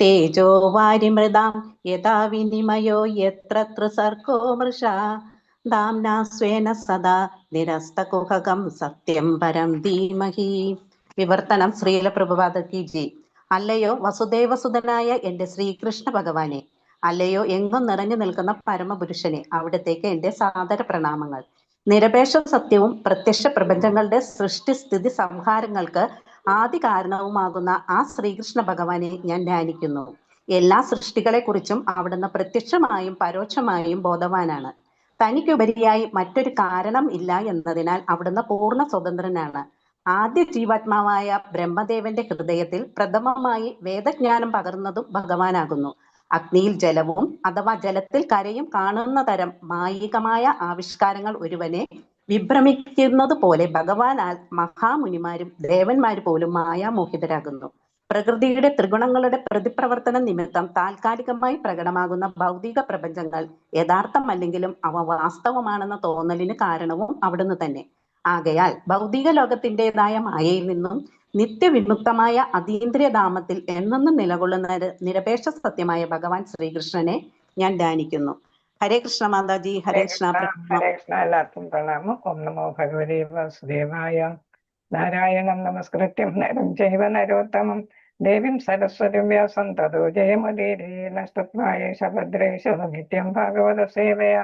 തേജോ വാരിമൃതാം യഥാ വിനിമയോ യത്ര ത്രിസർഗോ മൃഷാ ദാംനാ സ്വേന സദാ നിരസ്തകുഹകം സത്യം പരം ധീമഹി. വിവർത്തനം ശ്രീല പ്രഭുപാദ കി ജി. അല്ലയോ വസുദേവസുതനായ എന്റെ ശ്രീകൃഷ്ണ ഭഗവാനെ, അല്ലയോ എങ്ങും നിറഞ്ഞു നിൽക്കുന്ന പരമപുരുഷനെ, അവിടത്തേക്ക് എന്റെ സാദര പ്രണാമങ്ങൾ. നിരപേക്ഷ സത്യവും പ്രത്യക്ഷ പ്രപഞ്ചങ്ങളുടെ സൃഷ്ടിസ്ഥിതി സംഹാരങ്ങൾക്ക് ആദി കാരണവുമാകുന്ന ആ ശ്രീകൃഷ്ണ ഭഗവാനെ ഞാൻ ധ്യാനിക്കുന്നു. എല്ലാ സൃഷ്ടികളെക്കുറിച്ചും അവിടുന്ന് പ്രത്യക്ഷമായും പരോക്ഷമായും ബോധവാനാണ്. തനിക്കുപരിയായി മറ്റൊരു കാരണം ഇല്ല എന്നതിനാൽ അവിടുന്ന് പൂർണ്ണ സ്വതന്ത്രനാണ്. ആദ്യ ജീവാത്മാവായ ബ്രഹ്മദേവന്റെ ഹൃദയത്തിൽ പ്രഥമമായി വേദജ്ഞാനം പകർന്നതും ഭഗവാനാകുന്നു. അഗ്നിയിൽ ജലവും അഥവാ ജലത്തിൽ കരയും കാണുന്ന തരം മായികമായ ആവിഷ്കാരങ്ങൾ ഒരുവനെ വിഭ്രമിക്കുന്നത് പോലെ ഭഗവാനാൽ മഹാമുനിമാരും ദേവന്മാര് പോലും മായാമോഹിതരാകുന്നു. പ്രകൃതിയുടെ ത്രിഗുണങ്ങളുടെ പ്രതിപ്രവർത്തന നിമിത്തം താൽക്കാലികമായി പ്രകടമാകുന്ന ഭൗതിക പ്രപഞ്ചങ്ങൾ യഥാർത്ഥമല്ലെങ്കിലും അവ വാസ്തവമാണെന്ന തോന്നലിന് കാരണവും അവിടുന്ന് തന്നെ. ആകയാൽ ഭൗതിക ലോകത്തിൻ്റെതായ മായയിൽ നിന്നും നിത്യവിമുക്തമായ അതീന്ദ്രിയധാമത്തിൽ എന്നെന്നും നിലകൊള്ളുന്ന നിരപേക്ഷ സത്യമായ ഭഗവാൻ ശ്രീകൃഷ്ണനെ ഞാൻ ധ്യാനിക്കുന്നു. ഹരേ കൃഷ്ണ മാതാജി. ഹരേ കൃഷ്ണ. ഹരേ കൃഷ്ണ. എല്ലാവർക്കും പ്രണാമം. ഓം നമോ ഭഗവതേ വാസുദേവായ. നാരായണം നമസ്കൃത്യം നരം ചൈവ നരോത്തമം ദേവീം സരസ്വതിം വ്യാസം തതോ ജയമുദീരേണ സ്തുത്വായേഷ ഭദ്രേശ നിത്യം ഭാഗവത സേവയ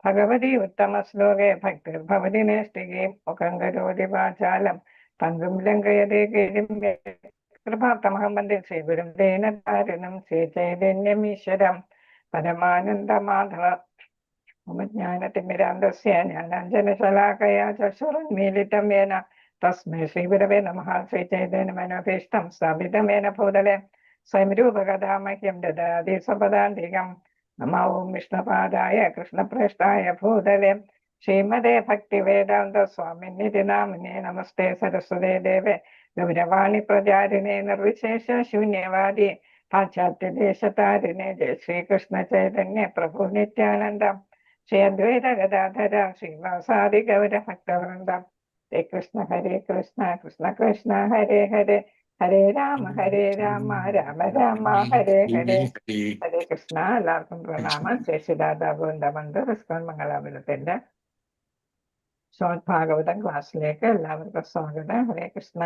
ഭഗവതി ഉത്തമ ശ്ലോകേ ഭക്തിർഭവതി നേഷ്ടികേ മുഖം കരോതി വാചാലം പങ്കും ലംഘയതേ ഗിരിം കൃപാത്തമഹം വന്ദേ ശ്രീഗുരും ദേനതാരിണം ശ്രീചൈതന്യമീശ്വരം പരമാനന്ദമാധവ ജ്ഞാനതിമിരാന്തസ്യ ജ്ഞാനാഞ്ജനശലാകയാ ചക്ഷുരുന്മീലിതം യേന തസ്മൈ ശ്രീഗുരവേ നമഃ. ശ്രീചൈതന്യമനോഭീഷ്ടം സ്ഥാപിതമേന ഭൂതലേ സ്വയം രൂപകഥാമഹ്യം ദദാതി സ്വപദാന്തികം. നമോ ഓം വിഷ്ണുപാദായ കൃഷ്ണപ്രേഷ്ഠായ ഭൂതലേ ശ്രീമതേ ഭക്തിവേദാന്ത സ്വാമിനിധി നാമിനേ. നമസ്തേ സരസ്വതേ ദേവേ ഗൗരവാണി പ്രചാരിണേ നിർവിശേഷ ശൂന്യവാദി പാശ്ചാത്യദേശതാരിണേ. ജയ ശ്രീകൃഷ്ണ ചൈതന്യ പ്രഭു നിത്യാനന്ദം ശ്രീ അദ്വൈത ഗദാധര ശ്രീവാസാദി ഗൗര ഭക്തവൃന്ദം. ഹരേ കൃഷ്ണ കൃഷ്ണ കൃഷ്ണ ഹരേ ഹരേ ഹരേ രാമ രാമ രാമ ഹരേ ഹരേ. ഹരേ കൃഷ്ണ. എല്ലാവർക്കും പ്രണാമം. ശേഷിദാദാ ഗോവിന്ദമന്ത് റിസ്കോൺ മംഗലാപുരത്തിന്റെ ഷോർട്ട് ഭാഗവതം ക്ലാസ്സിലേക്ക് എല്ലാവർക്കും സ്വാഗതം. ഹരേ കൃഷ്ണ.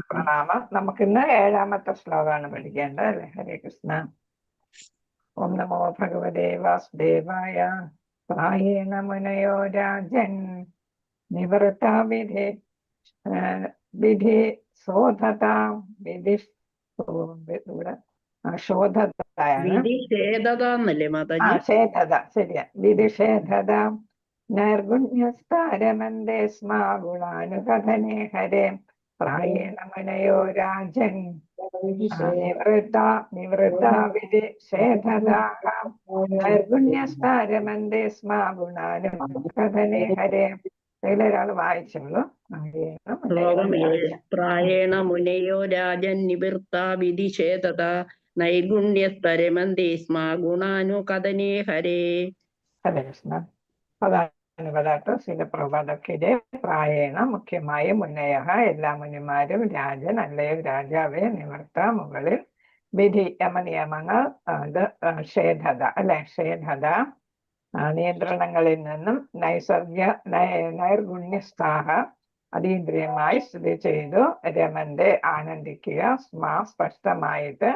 പ്രണാമം. നമുക്കിന്ന് 7ാമത്തെ ശ്ലോകമാണ് പഠിക്കേണ്ടത് അല്ലെ. ഹരേ കൃഷ്ണ. ഓം നമോ ഭഗവതേ വാസുദേവായ. പ്രായേണ മുനയോ രാജൻ നിവൃത്ത വിധി വിധി ശോധതാം വിധി ഇവിടെ ശരിയാ. വിധിഷേധത നൈർഗുണ്യസ്താരമന്ദേ സ്മാ ഗുണാനുകഥനേ ഹരേ. പ്രായേണ മുനയോ രാജൻ നിവൃത്ത വിധിഷേധതാം നൈർഗുണ്യസ്താരമന്ദേ സ്മാ ഗുണാനുകഥനേ ഹരേ. ഇതിലൊരാള് വായിച്ചോളൂ. പ്രായേണ മുനയോ രാജൻ നിവൃത്ത വിധിഷേധത നൈർഗുണ്യസ്തരമന്ദേ സ്മാ ഗുണാനുകഥനേ ഹരേ. ഹരേ കൃഷ്ണ. പദാനുപദാർത്ഥം ശീലപ്രഭാതക്കിടെ പ്രായേണ മുഖ്യമായി മുനയ എല്ലാ മുനിമാരും രാജൻ അല്ലയോ രാജാവേ നിവൃത്ത മുകളിൽ വിധി യമനിയമങ്ങൾ ഷേധത അല്ലെ ഷേധത നിയന്ത്രണങ്ങളിൽ നിന്നും നൈർഗുണ്യസ്ഥാഹ അതീന്ദ്രിയമായി സ്ഥിതി ചെയ്തു രമന്റെ ആനന്ദിക്കുക സ്മാ സ്പഷ്ടമായിട്ട്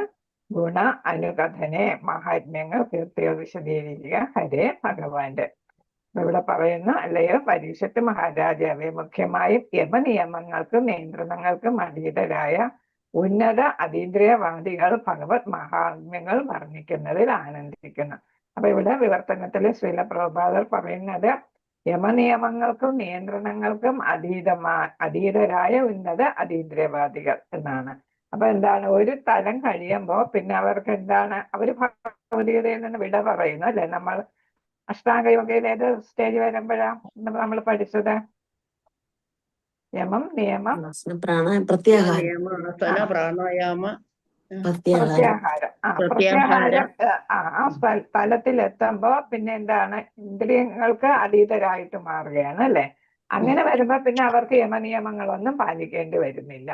ഗുണ അനുകഥനെ മഹാത്മ്യങ്ങൾ കീർത്തികൾ വിശദീകരിക്കുക ഹരേ ഭഗവാന്റെ. ഇവിടെ പറയുന്നു അല്ലയോ പരീക്ഷത്ത് മഹാരാജാവേ മുഖ്യമായും യമനിയമങ്ങൾക്കും നിയന്ത്രണങ്ങൾക്കും അതീതരായ ഉന്നത അതീന്ദ്രിയവാദികൾ ഭഗവത് മഹാത്മ്യങ്ങൾ വർണ്ണിക്കുന്നതിൽ ആനന്ദിക്കുന്നു. അപ്പൊ ഇവിടെ വിവർത്തനത്തില് ശ്രീല പ്രഭുപാദർ പറയുന്നത് യമനിയമങ്ങൾക്കും നിയന്ത്രണങ്ങൾക്കും അതീതരായ ഉന്നത അതീന്ദ്രിയവാദികൾ എന്നാണ്. അപ്പൊ എന്താണ്, ഒരു തലം കഴിയുമ്പോ പിന്നെ അവർക്ക് എന്താണ്, അവര് ഭഗവത്ഗീതയിൽ നിന്ന് വിട പറയുന്നു അല്ലെ. നമ്മൾ അഷ്ടാംഗയോഗയിൽ ഏത് സ്റ്റേജ് വരുമ്പോഴാ നമ്മൾ പഠിച്ചത്? യമം നിയമം പ്രാണായാമ പ്രത്യാഹാരം. പ്രത്യാഹാരം ആ തലത്തിൽ എത്തുമ്പോ പിന്നെ എന്താണ്, ഇന്ദ്രിയങ്ങൾക്ക് അതീതരായിട്ട് മാറുകയാണ് അല്ലെ. അങ്ങനെ വരുമ്പോ പിന്നെ അവർക്ക് യമനിയമങ്ങളൊന്നും പാലിക്കേണ്ടി വരുന്നില്ല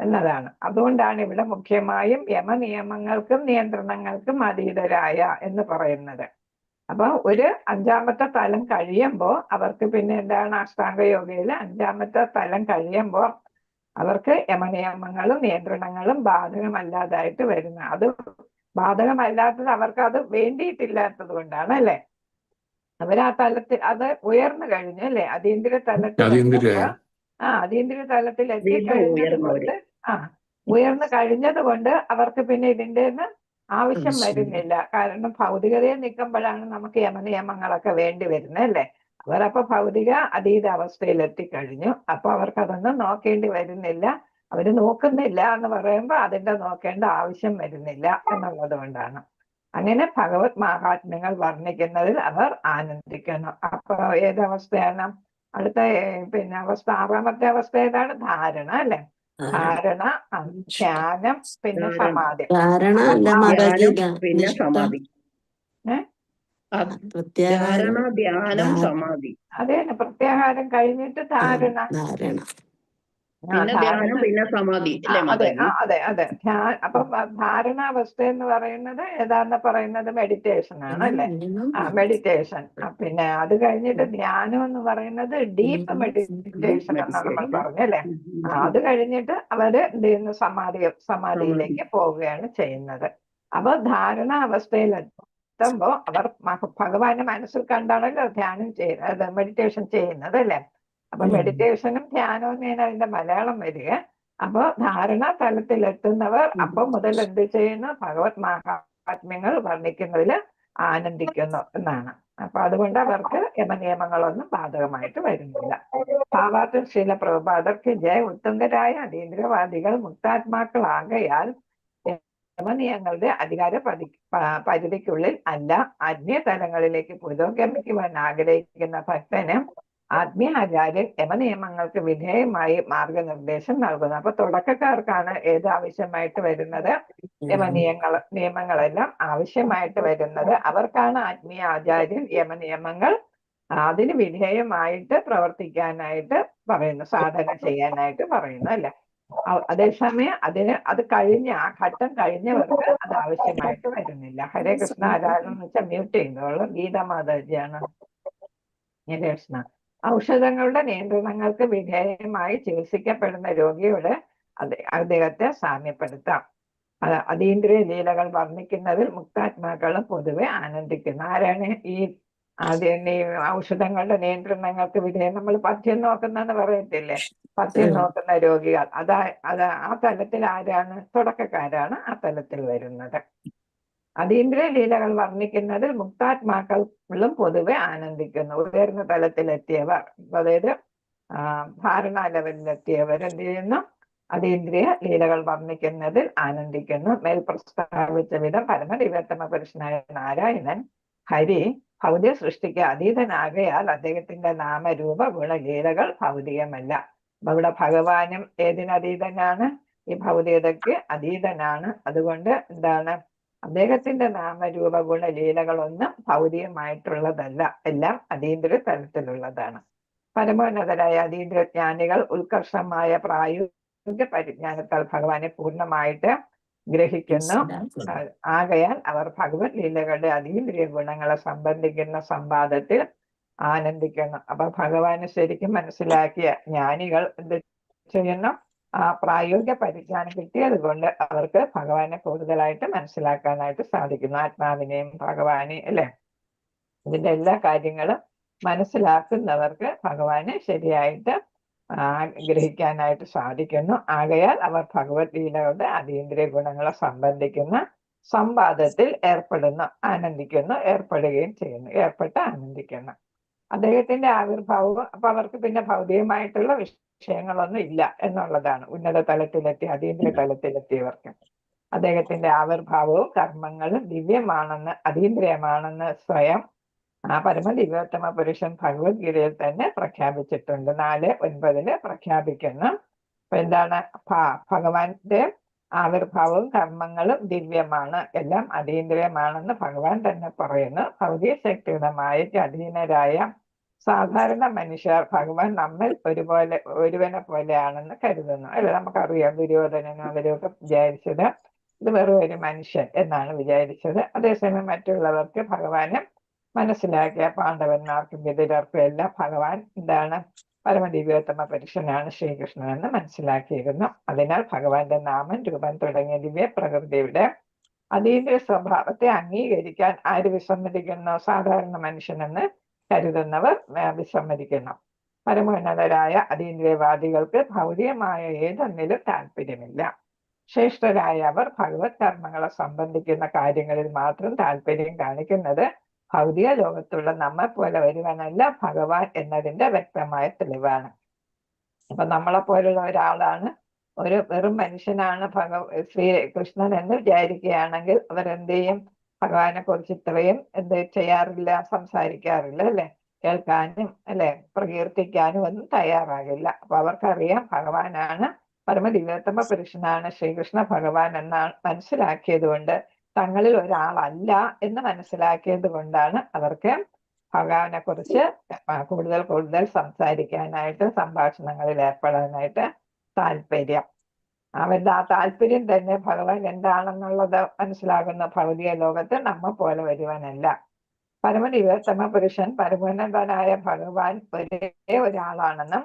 എന്നതാണ്. അതുകൊണ്ടാണ് ഇവിടെ മുഖ്യമായും യമനിയമങ്ങൾക്കും നിയന്ത്രണങ്ങൾക്കും അതീതരായ എന്ന് പറയുന്നത്. അപ്പൊ ഒരു അഞ്ചാമത്തെ തലം കഴിയുമ്പോൾ അവർക്ക് പിന്നെ എന്താണ് അഷ്ടാംഗ യോഗയില് അഞ്ചാമത്തെ തലം കഴിയുമ്പോൾ അവർക്ക് യമനിയമങ്ങളും നിയന്ത്രണങ്ങളും ബാധകമല്ലാതായിട്ട് വരുന്നത്. അത് ബാധകമല്ലാത്തത് അവർക്ക് അത് വേണ്ടിയിട്ടില്ലാത്തത് കൊണ്ടാണ് അല്ലെ. അവരാ തലത്തിൽ അത് ഉയർന്നു കഴിഞ്ഞു അല്ലെ, അതീന്ദ്രിയ തലത്തിൽ അതീന്ദ്രിയ തലത്തിൽ എത്തിക്കഴിഞ്ഞത് കൊണ്ട് ഉയർന്നു കഴിഞ്ഞത് കൊണ്ട് അവർക്ക് പിന്നെ ഇതിൻ്റെ ആവശ്യം വരുന്നില്ല. കാരണം ഭൗതികതയിൽ നിൽക്കുമ്പോഴാണ് നമുക്ക് യമനിയമങ്ങളൊക്കെ വേണ്ടി വരുന്നത് അല്ലേ. അവരപ്പൊ ഭൗതിക അതീത അവസ്ഥയിൽ എത്തിക്കഴിഞ്ഞു. അപ്പൊ അവർക്ക് അതൊന്നും നോക്കേണ്ടി വരുന്നില്ല. അവര് നോക്കുന്നില്ല എന്ന് പറയുമ്പോൾ അതിന്റെ നോക്കേണ്ട ആവശ്യം വരുന്നില്ല എന്നുള്ളത് കൊണ്ടാണ്. അങ്ങനെ ഭഗവത് മഹാത്മ്യങ്ങൾ വർണ്ണിക്കുന്നതിൽ അവർ ആനന്ദിക്കുന്നു. അപ്പൊ ഏതവസ്ഥയാണ് അടുത്ത പിന്നെ അവസ്ഥ? ആറാമത്തെ അവസ്ഥ ഏതാണ്? ധാരണ അല്ലെ. ധാരണ, ധ്യാനം, പിന്നെ സമാധി. പിന്നെ സമാധി. ധ്യാനം, സമാധി. അതെ, പ്രത്യാഹാരം കഴിഞ്ഞിട്ട് ധാരണ, പിന്നെ ധ്യാനം, പിന്നെ സമാധി. അതെ അതെ അതെ. അപ്പൊ ധാരണാവസ്ഥ എന്ന് പറയുന്നത് ഏതാന്ന് പറയുന്നത് മെഡിറ്റേഷൻ ആണ് അല്ലെ. മെഡിറ്റേഷൻ. പിന്നെ അത് കഴിഞ്ഞിട്ട് ധ്യാനം എന്ന് പറയുന്നത് ഡീപ്പ് മെഡിറ്റേഷൻ എന്ന് നമ്മൾ പറഞ്ഞല്ലേ. അത് കഴിഞ്ഞിട്ട് അവര് എന്ത് ചെയ്യുന്നു? സമാധിയിലേക്ക് പോവുകയാണ് ചെയ്യുന്നത്. അപ്പൊ ധാരണാവസ്ഥയിൽ എത്തുമ്പോ അവർ ഭഗവാനെ മനസ്സിൽ കണ്ടാണല്ലോ ധ്യാനം ചെയ്യുന്നത്, മെഡിറ്റേഷൻ ചെയ്യുന്നത് അല്ലെ. അപ്പൊ മെഡിറ്റേഷനും ധ്യാനവും തന്നെയാണ് അതിന്റെ മലയാളം വരിക. അപ്പൊ ധാരണ തലത്തിലെത്തുന്നവർ അപ്പൊ മുതൽ എന്ത് ചെയ്യുന്നു? ഭഗവത് മഹാത്മ്യങ്ങൾ വർണ്ണിക്കുന്നതിൽ ആനന്ദിക്കുന്നു എന്നാണ്. അപ്പൊ അതുകൊണ്ട് അവർക്ക് യമനിയമങ്ങളൊന്നും ബാധകമായിട്ട് വരുന്നില്ല. ഭാവാർത്ഥം ശീല പ്രഭുപാദർക്ക് ജയ ഉത്തുംഗരായ അതീന്ദ്രവാദികൾ മുക്താത്മാക്കളാകയാൽ യമനിയങ്ങളുടെ അധികാര പരിധിക്കുള്ളിൽ അല്ല, അന്യതലങ്ങളിലേക്ക് പുരോഗമിക്കുവാൻ ആഗ്രഹിക്കുന്ന ഭക്തന് ആത്മീയാചാര്യൻ യമനിയമങ്ങൾക്ക് വിധേയമായി മാർഗനിർദ്ദേശം നൽകുന്നു. അപ്പൊ തുടക്കക്കാർക്കാണ് ഏത് ആവശ്യമായിട്ട് വരുന്നത്? നിയമങ്ങളെല്ലാം ആവശ്യമായിട്ട് വരുന്നത്. അവർക്കാണ് ആത്മീയ ആചാര്യൻ യമനിയമങ്ങൾ അതിന് വിധേയമായിട്ട് പ്രവർത്തിക്കാനായിട്ട് പറയുന്നു, സാധന ചെയ്യാനായിട്ട് പറയുന്നു അല്ലെ. അതേസമയം അത് കഴിഞ്ഞ ആ ഘട്ടം കഴിഞ്ഞവർക്ക് അത് ആവശ്യമായിട്ട് വരുന്നില്ല. ഹരേ കൃഷ്ണ. ആരാധന വെച്ചാൽ മ്യൂട്ട് ചെയ്തോളൂ. ഗീതാ മാതാജിയാണ്. ഹരേ കൃഷ്ണ. ഔഷധങ്ങളുടെ നിയന്ത്രണങ്ങൾക്ക് വിധേയമായി ചികിത്സിക്കപ്പെടുന്ന രോഗിയോട് അദ്ദേഹത്തെ സാമ്യപ്പെടുത്താം. അതീന്ദ്രിയ ലീലകൾ വർണ്ണിക്കുന്നതിൽ മുക്താത്മാക്കളും പൊതുവെ ആനന്ദിക്കുന്നു. ആരാണ് ഈ ഔഷധങ്ങളുടെ നിയന്ത്രണങ്ങൾക്ക് വിധേയം? നമ്മൾ പഥ്യം നോക്കുന്നെന്ന് പറയത്തില്ലേ, പഥ്യം നോക്കുന്ന രോഗികൾ. ആ തലത്തിൽ ആരാണ്? തുടക്കക്കാരാണ് ആ തലത്തിൽ വരുന്നത്. അതീന്ദ്രിയ ലീലകൾ വർണ്ണിക്കുന്നതിൽ മുക്താത്മാക്കളും പൊതുവെ ആനന്ദിക്കുന്നു. ഉയർന്ന തലത്തിലെത്തിയവർ, അതായത് ധാരണാ ലെവലിലെത്തിയവർ എന്ത് ചെയ്യുന്നു? അതീന്ദ്രിയ ലീലകൾ വർണ്ണിക്കുന്നതിൽ ആനന്ദിക്കുന്നു. മേൽ പ്രസ്താവിച്ച വിധം പരമദിവ്യോത്തമ പുരുഷനായ നാരായണൻ ഹരി ഭൗതിക സൃഷ്ടിക്ക് അതീതനാകയാൽ അദ്ദേഹത്തിന്റെ നാമരൂപ ഗുണലീലകൾ ഭൗതികമല്ല. അപ്പൊ ഇവിടെ ഭഗവാനും ഏതിനതീതനാണ്? ഈ ഭൗതികതയ്ക്ക് അതീതനാണ്. അതുകൊണ്ട് എന്താണ്? അദ്ദേഹത്തിന്റെ നാമരൂപ ഗുണലീലകളൊന്നും ഭൗതികമായിട്ടുള്ളതല്ല, എല്ലാം അതീന്ദ്രിയ തലത്തിലുള്ളതാണ്. പരമോന്നതരായ അതീന്ദ്രിയ ജ്ഞാനികൾ ഉത്കർഷമായ പ്രായോഗിക പരിജ്ഞാനത്താൽ ഭഗവാനെ പൂർണ്ണമായിട്ട് ഗ്രഹിക്കുന്നു. ആകയാൽ അവർ ഭഗവത് ലീലകളുടെ അതീന്ദ്രിയ ഗുണങ്ങളെ സംബന്ധിക്കുന്ന സംവാദത്തിൽ ആനന്ദിക്കുന്നു. അപ്പൊ ഭഗവാനെ ശരിക്കും മനസ്സിലാക്കിയ ജ്ഞാനികൾ എന്ത് ചെയ്യുന്നു? ആ പ്രായോഗിക പരിജ്ഞാനം കിട്ടിയത് കൊണ്ട് അവർക്ക് ഭഗവാനെ കൂടുതലായിട്ട് മനസ്സിലാക്കാനായിട്ട് സാധിക്കുന്നു. ആത്മാവിനെയും ഭഗവാനെയും അല്ലെ, ഇതിന്റെ എല്ലാ കാര്യങ്ങളും മനസ്സിലാക്കുന്നവർക്ക് ഭഗവാനെ ശരിയായിട്ട് ഗ്രഹിക്കാനായിട്ട് സാധിക്കുന്നു. ആകയാൽ അവർ ഭഗവത് ലീലകളുടെ അതീന്ദ്രിയ ഗുണങ്ങളെ സംബന്ധിക്കുന്ന സംവാദത്തിൽ ഏർപ്പെടുന്നു, ആനന്ദിക്കുന്നു, ഏർപ്പെടുകയും ചെയ്യുന്നു, ഏർപ്പെട്ട് ആനന്ദിക്കുന്നു. അദ്ദേഹത്തിന്റെ ആവിർഭാവവും അപ്പൊ അവർക്ക് പിന്നെ ഭൗതികമായിട്ടുള്ള വിഷയങ്ങളൊന്നും ഇല്ല എന്നുള്ളതാണ്. ഉന്നത തലത്തിലെത്തി അതീന്ദ്രിയ തലത്തിലെത്തിയവർക്ക് അദ്ദേഹത്തിന്റെ ആവിർഭാവവും കർമ്മങ്ങളും ദിവ്യമാണെന്ന്, അതീന്ദ്രിയമാണെന്ന് സ്വയം ആ പരമദിവ്യോത്തമ പുരുഷൻ ഭഗവത്ഗീതയിൽ തന്നെ പ്രഖ്യാപിച്ചിട്ടുണ്ട്. 4:9 പ്രഖ്യാപിക്കുന്നു. അപ്പൊ എന്താണ്? ഭഗവാന്റെ ആവിർഭാവവും കർമ്മങ്ങളും ദിവ്യമാണ്, എല്ലാം അതീന്ദ്രിയമാണെന്ന് ഭഗവാൻ തന്നെ പറയുന്നു. ഭൗതിക ശക്തിയുടെ മായയ്ക്ക് അധീനരായ സാധാരണ മനുഷ്യർ ഭഗവാൻ നമ്മൾ ഒരുവനെ പോലെയാണെന്ന് കരുതുന്നു അല്ലെ. നമുക്കറിയാം ദുര്യോധനനും അവരൊക്കെ വിചാരിച്ചത് ഇത് വെറും ഒരു മനുഷ്യൻ എന്നാണ് വിചാരിച്ചത്. അതേസമയം മറ്റുള്ളവർക്ക് ഭഗവാനെ മനസ്സിലാക്കിയ പാണ്ഡവന്മാർക്കും വിതുരർക്കും എല്ലാം ഭഗവാൻ എന്താണ് പരമദിവ്യോത്തമ പുരുഷനാണ് ശ്രീകൃഷ്ണൻ എന്ന് മനസ്സിലാക്കിയിരുന്നു. അതിനാൽ ഭഗവാന്റെ നാമം, രൂപം തുടങ്ങിയ ദിവ്യ പ്രകൃതിയുടെ അതീന്ദ്രിയ സ്വഭാവത്തെ അംഗീകരിക്കാൻ ആര് വിസമ്മതിക്കുന്നു? സാധാരണ മനുഷ്യനെന്ന് കരുതുന്നവർ വിസമ്മതിക്കുന്നു. പരമോന്നതരായ അതീന്ദ്രിയവാദികൾക്ക് ഭൗതികമായ ഏതൊന്നിലും താല്പര്യമില്ല. ശ്രേഷ്ഠരായ അവർ ഭഗവത് കർമ്മങ്ങളെ സംബന്ധിക്കുന്ന കാര്യങ്ങളിൽ മാത്രം താല്പര്യം കാണിക്കുന്നത് ഭൗതിക ലോകത്തുള്ള നമ്മെ പോലെ ഒരുവനല്ല ഭഗവാൻ എന്നതിന്റെ വ്യക്തമായ തെളിവാണ്. അപ്പൊ നമ്മളെ പോലുള്ള ഒരാളാണ്, ഒരു വെറും മനുഷ്യനാണ് ശ്രീകൃഷ്ണൻ എന്ന് വിചാരിക്കുകയാണെങ്കിൽ അവരെന്ത് ചെയ്യും? ഭഗവാനെ കുറിച്ച് ഇത്രയും എന്ത് ചെയ്യാറില്ല, സംസാരിക്കാറില്ല അല്ലെ, കേൾക്കാനും അല്ലെ പ്രകീർത്തിക്കാനും ഒന്നും തയ്യാറാകില്ല. അപ്പൊ അവർക്കറിയാം ഭഗവാനാണ് പരമദിവ്യോത്തമ പുരുഷനാണ് ശ്രീകൃഷ്ണ ഭഗവാൻ എന്നാണ് മനസ്സിലാക്കിയത് കൊണ്ട്, തങ്ങളിൽ ഒരാളല്ല എന്ന് മനസ്സിലാക്കിയത് കൊണ്ടാണ് അവർക്ക് ഭഗവാനെ കുറിച്ച് കൂടുതൽ കൂടുതൽ സംസാരിക്കാനായിട്ട്, സംഭാഷണങ്ങളിൽ ഏർപ്പെടാനായിട്ട് താല്പര്യം. അവരുടെ ആ താല്പര്യം തന്നെ ഭഗവാൻ എന്താണെന്നുള്ളത് മനസ്സിലാകുന്ന ഭൗതിക ലോകത്ത് നമ്മ പോലെ വരുവാനല്ല. പരമദിവ്യോത്തമ പുരുഷൻ പരമോന്നതനായ ഭഗവാൻ ഒരേ ഒരാളാണെന്നും